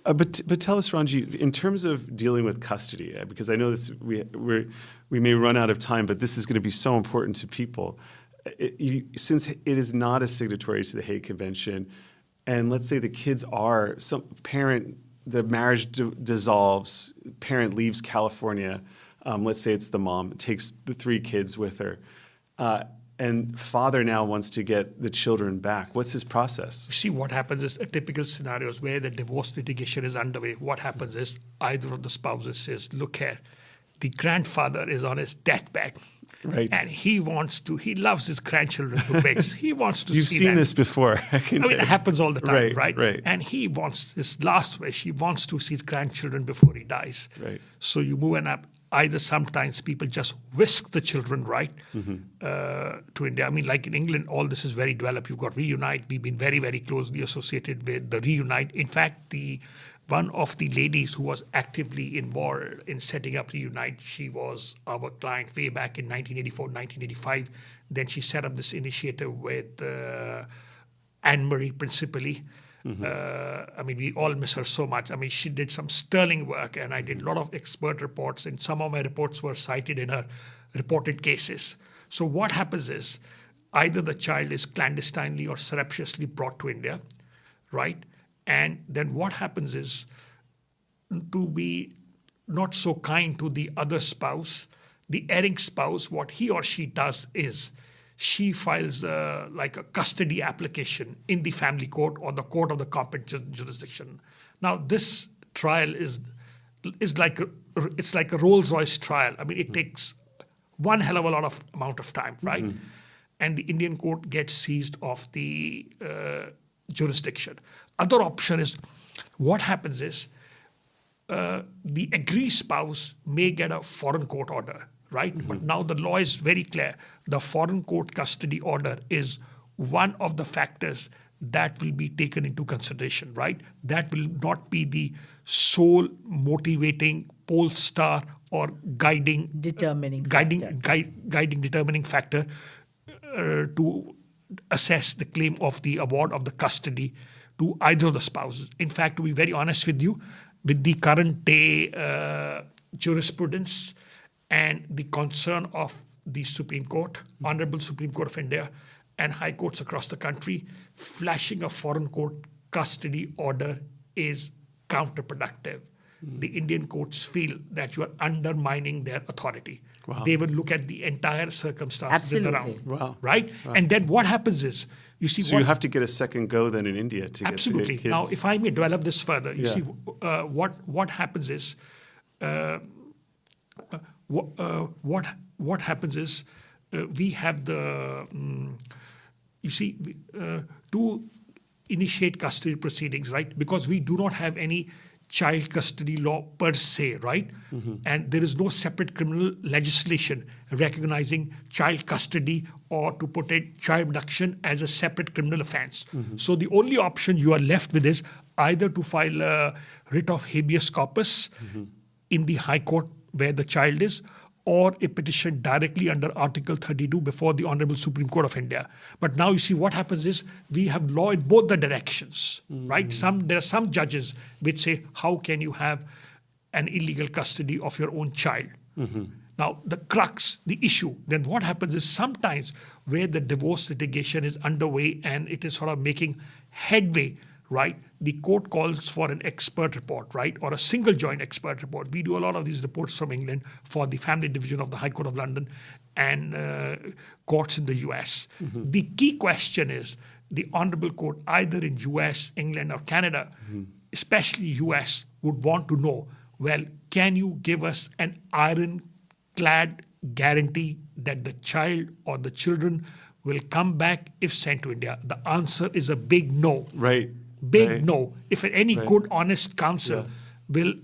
But tell us, Ranjit, in terms of dealing with custody, because I know this we may run out of time, but this is going to be so important to people. Since it is not a signatory to the Hague Convention, and let's say the kids are the marriage dissolves, parent leaves California. Let's say it's the mom, takes the 3 kids with her. And father now wants to get the children back. What's his process? See, what happens is a typical scenarios where the divorce litigation is underway. What happens is either of the spouses says, look here, the grandfather is on his deathbed. Right. And he loves his grandchildren to bits. He wants to You've see seen them. this before. I mean, it happens all the time, Right, right? right. And he wants his last wish. He wants to see his grandchildren before he dies. Right. So you move and up. Either sometimes people just whisk the children, right, to India. I mean, like in England, all this is very developed. You've got Reunite. We've been very, very closely associated with the Reunite. In fact, one of the ladies who was actively involved in setting up Reunite, she was our client way back in 1984, 1985. Then she set up this initiative with Anne-Marie principally. I mean, we all miss her so much. I mean, she did some sterling work, and I did a lot of expert reports, and some of my reports were cited in her reported cases. So what happens is either the child is clandestinely or surreptitiously brought to India, right? And then what happens is, to be not so kind to the other spouse, the erring spouse, what he or she does is she files like a custody application in the family court or the court of the competent jurisdiction. Now, this trial is like it's like a Rolls-Royce trial. I mean, it takes one hell of a lot of amount of time, right? And the Indian court gets seized of the jurisdiction. Other option is, what happens is the aggrieved spouse may get a foreign court order, right? But now the law is very clear. The foreign court custody order is one of the factors that will be taken into consideration, right? That will not be the sole motivating pole star or guiding determining factor to assess the claim of the award of the custody to either of the spouses. In fact, to be very honest with you, with the current day jurisprudence and the concern of the Supreme Court, Honorable Supreme Court of India, and high courts across the country, flashing a foreign court custody order is counterproductive. The Indian courts feel that you are undermining their authority. Wow. They will look at the entire circumstances around, Wow. right? And then what happens is, you see, So you have to get a second go then in India to absolutely. get the kids. Now, if I may develop this further, you Yeah. see, what happens is, what happens is, we have the, to initiate custody proceedings, right? Because we do not have any child custody law per se, right? And there is no separate criminal legislation recognizing child custody or, to put it, child abduction as a separate criminal offense. So the only option you are left with is either to file a writ of habeas corpus in the High Court where the child is, or a petition directly under Article 32 before the Honorable Supreme Court of India. But now you see what happens is we have law in both the directions, right? There are some judges which say, how can you have an illegal custody of your own child? Now, the crux, the issue, then what happens is sometimes where the divorce litigation is underway and it is sort of making headway, right? The court calls for an expert report, right? Or a single joint expert report. We do a lot of these reports from England for the Family Division of the High Court of London and courts in the US. The key question is the Honorable Court, either in US, England, or Canada, especially US, would want to know, well, can you give us an ironclad guarantee that the child or the children will come back if sent to India? The answer is a big no. Right. Big right. no. If any good, honest counsel will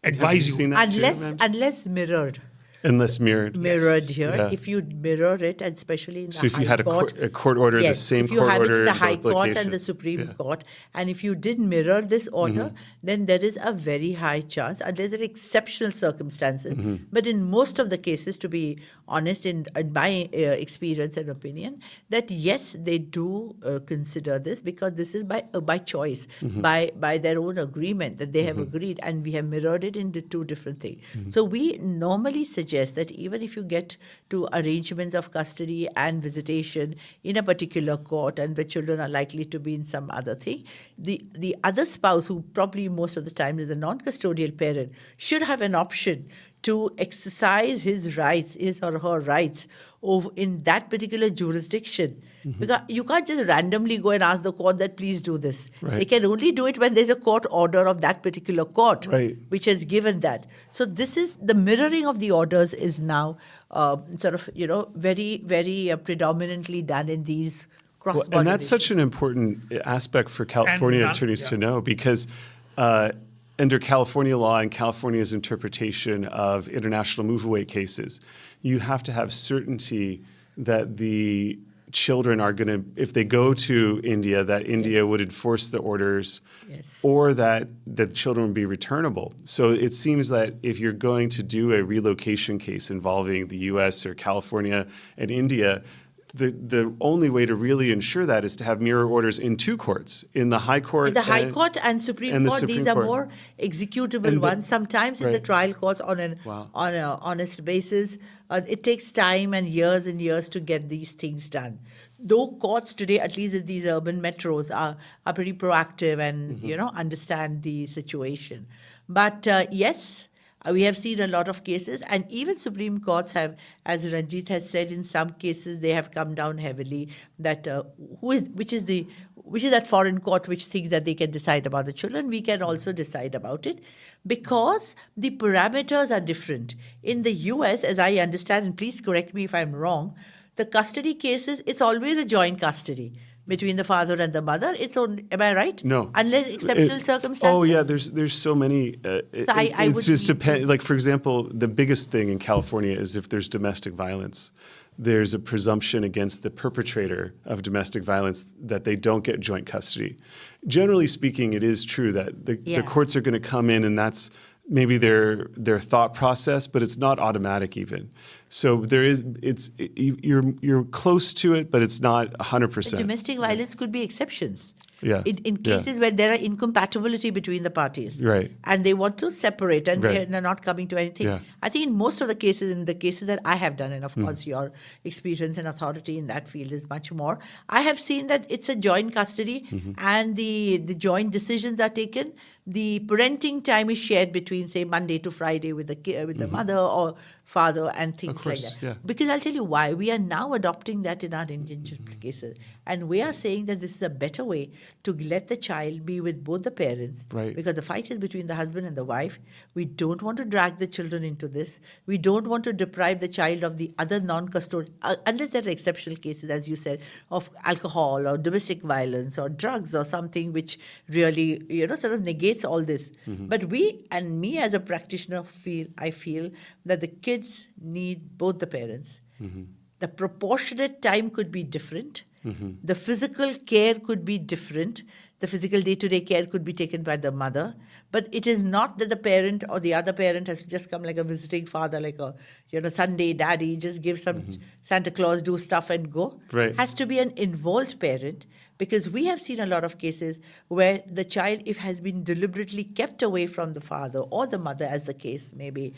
advise you. Seen that too, Unless mirrored. Unless mirrored. Mirrored here. Yeah. If you mirror it, and especially in the So if you High had Court, a court order, the same if you court have order it in the in High both Court and the locations. Supreme Yeah. Court, and if you did mirror this order, then there is a very high chance, and there's exceptional circumstances, but in most of the cases, to be honest, in my experience and opinion, that yes, they do consider this, because this is by choice, by their own agreement that they have agreed, and we have mirrored it into two different things. So we normally suggest that even if you get to arrangements of custody and visitation in a particular court, and the children are likely to be in some other thing, the other spouse, who probably most of the time is a non-custodial parent, should have an option to exercise his rights, his or her rights, in that particular jurisdiction. Because you can't just randomly go and ask the court that please do this. Right. They can only do it when there's a court order of that particular court, Right. which has given that. So this is the mirroring of the orders is now very, very predominantly done in these cross-border And that's issues. such an important aspect for California attorneys to know, because under California law and California's interpretation of international move-away cases, you have to have certainty that the children are going to, if they go to India, that India would enforce the orders, or that the children would be returnable. So it seems that if you're going to do a relocation case involving the US or California and India, the only way to really ensure that is to have mirror orders in two courts, in the High Court. In the High Court and Supreme Court, these are more executable ones. Sometimes in the trial courts on an honest basis, it takes time and years to get these things done. Though courts today, at least in these urban metros, are pretty proactive and understand the situation. But yes, we have seen a lot of cases, and even Supreme Courts have, as Ranjit has said, in some cases they have come down heavily. That which is that foreign court which thinks that they can decide about the children, we can also decide about it, because the parameters are different. In the US, as I understand, and please correct me if I'm wrong, the custody cases, it's always a joint custody between the father and the mother. It's only, am I right? No. Unless exceptional circumstances. Oh yeah, there's so many. It's just depend. Like for example, the biggest thing in California is if there's domestic violence, there's a presumption against the perpetrator of domestic violence that they don't get joint custody. Generally speaking, it is true that the courts are going to come in, and that's maybe their thought process, but it's not automatic even. So you're close to it, but it's not 100%. Domestic violence could be exceptions. Yeah. In cases where there are incompatibility between the parties. Right. And they want to separate, and they're not coming to anything. Yeah. I think in most of the cases, in the cases that I have done, and of course your experience and authority in that field is much more, I have seen that it's a joint custody, and the joint decisions are taken. The parenting time is shared between, say, Monday to Friday with the mother or father and things like that. Yeah. Because I'll tell you why. We are now adopting that in our Indian cases. And we are saying that this is a better way to let the child be with both the parents. Right. Because the fight is between the husband and the wife. We don't want to drag the children into this. We don't want to deprive the child of the other non-custodial, unless there are exceptional cases, as you said, of alcohol or domestic violence or drugs or something which really, sort of negates all this. But we, and me as a practitioner, I feel that the kids need both the parents. The proportionate time could be different. The physical care could be different. The physical day-to-day care could be taken by the mother. But it is not that the parent or the other parent has to just come like a visiting father, like a Sunday daddy, just give some Santa Claus, do stuff and go. Right. Has to be an involved parent, because we have seen a lot of cases where the child, if has been deliberately kept away from the father or the mother, as the case may be,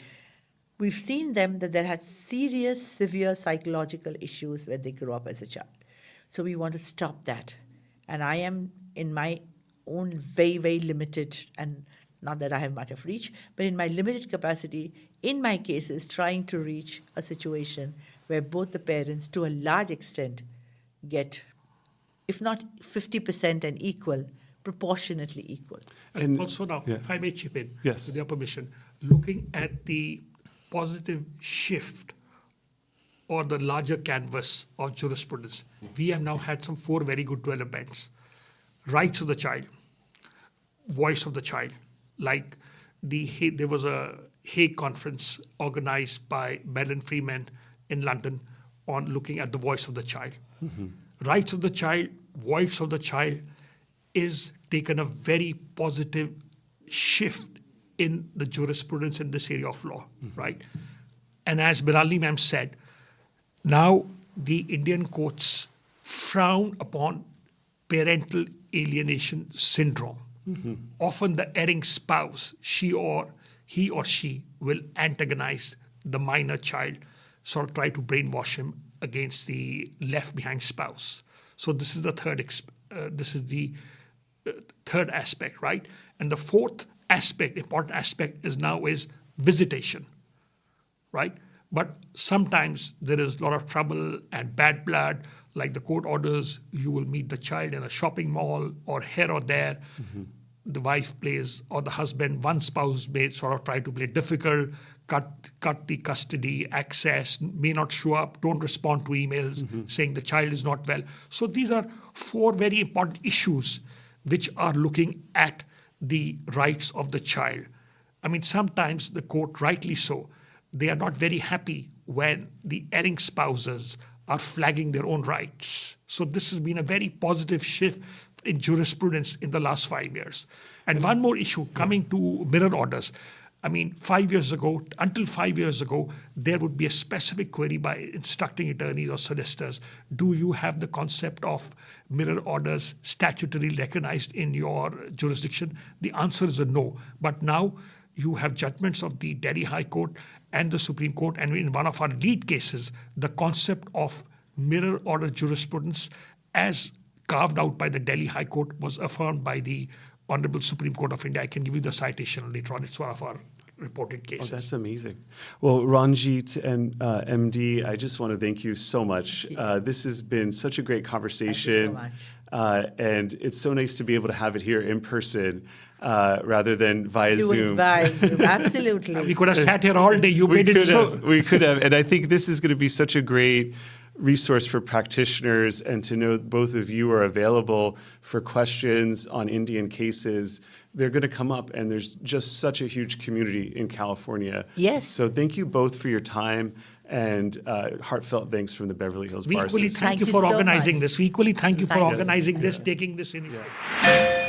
we've seen them that they had serious, severe psychological issues when they grew up as a child. So we want to stop that. And I am, in my own very, very limited, and not that I have much of reach, but in my limited capacity, in my cases, trying to reach a situation where both the parents, to a large extent, get, if not 50% and equal, proportionately equal. And also now, if I may chip in, Yes. with your permission, looking at the positive shift or the larger canvas of jurisprudence, we have now had some 4 very good developments. Rights of the child, voice of the child, like there was a Hague Conference organized by Mellon Freeman in London on looking at the voice of the child. Rights of the child, voice of the child is taken a very positive shift in the jurisprudence in this area of law, right? And as Mrunalini ma'am said, now the Indian courts frown upon parental alienation syndrome. Often the erring spouse, he or she will antagonize the minor child, sort of try to brainwash him against the left behind spouse. So this is the third aspect, right? And the fourth aspect, important aspect, is visitation, right? But sometimes there is a lot of trouble and bad blood, like the court orders, you will meet the child in a shopping mall or here or there. The wife plays, or the husband, one spouse may sort of try to play difficult, cut the custody, access, may not show up, don't respond to emails, saying the child is not well. So these are 4 very important issues which are looking at the rights of the child. I mean, sometimes the court, rightly so, they are not very happy when the erring spouses are flagging their own rights. So this has been a very positive shift in jurisprudence in the last 5 years. And one more issue, coming to mirror orders. I mean, 5 years ago, until 5 years ago, there would be a specific query by instructing attorneys or solicitors. Do you have the concept of mirror orders statutorily recognized in your jurisdiction? The answer is a no. But now you have judgments of the Delhi High Court and the Supreme Court. And in one of our lead cases, the concept of mirror order jurisprudence as carved out by the Delhi High Court was affirmed by the Honorable Supreme Court of India. I can give you the citation later on. It's one of our reported cases. Oh, that's amazing. Well, Ranjit and MD, I just want to thank you so much. This has been such a great conversation. Thank you so much. And it's so nice to be able to have it here in person rather than via Zoom. Via Zoom, absolutely. We could have sat here all day. You made it so. We could have. And I think this is going to be such a great resource for practitioners, and to know both of you are available for questions on Indian cases. They're going to come up, and there's just such a huge community in California. Yes. So thank you both for your time, and heartfelt thanks from the Beverly Hills We Bar equally Association. thank you for organizing this. We equally thank you for organizing this, taking this initiative.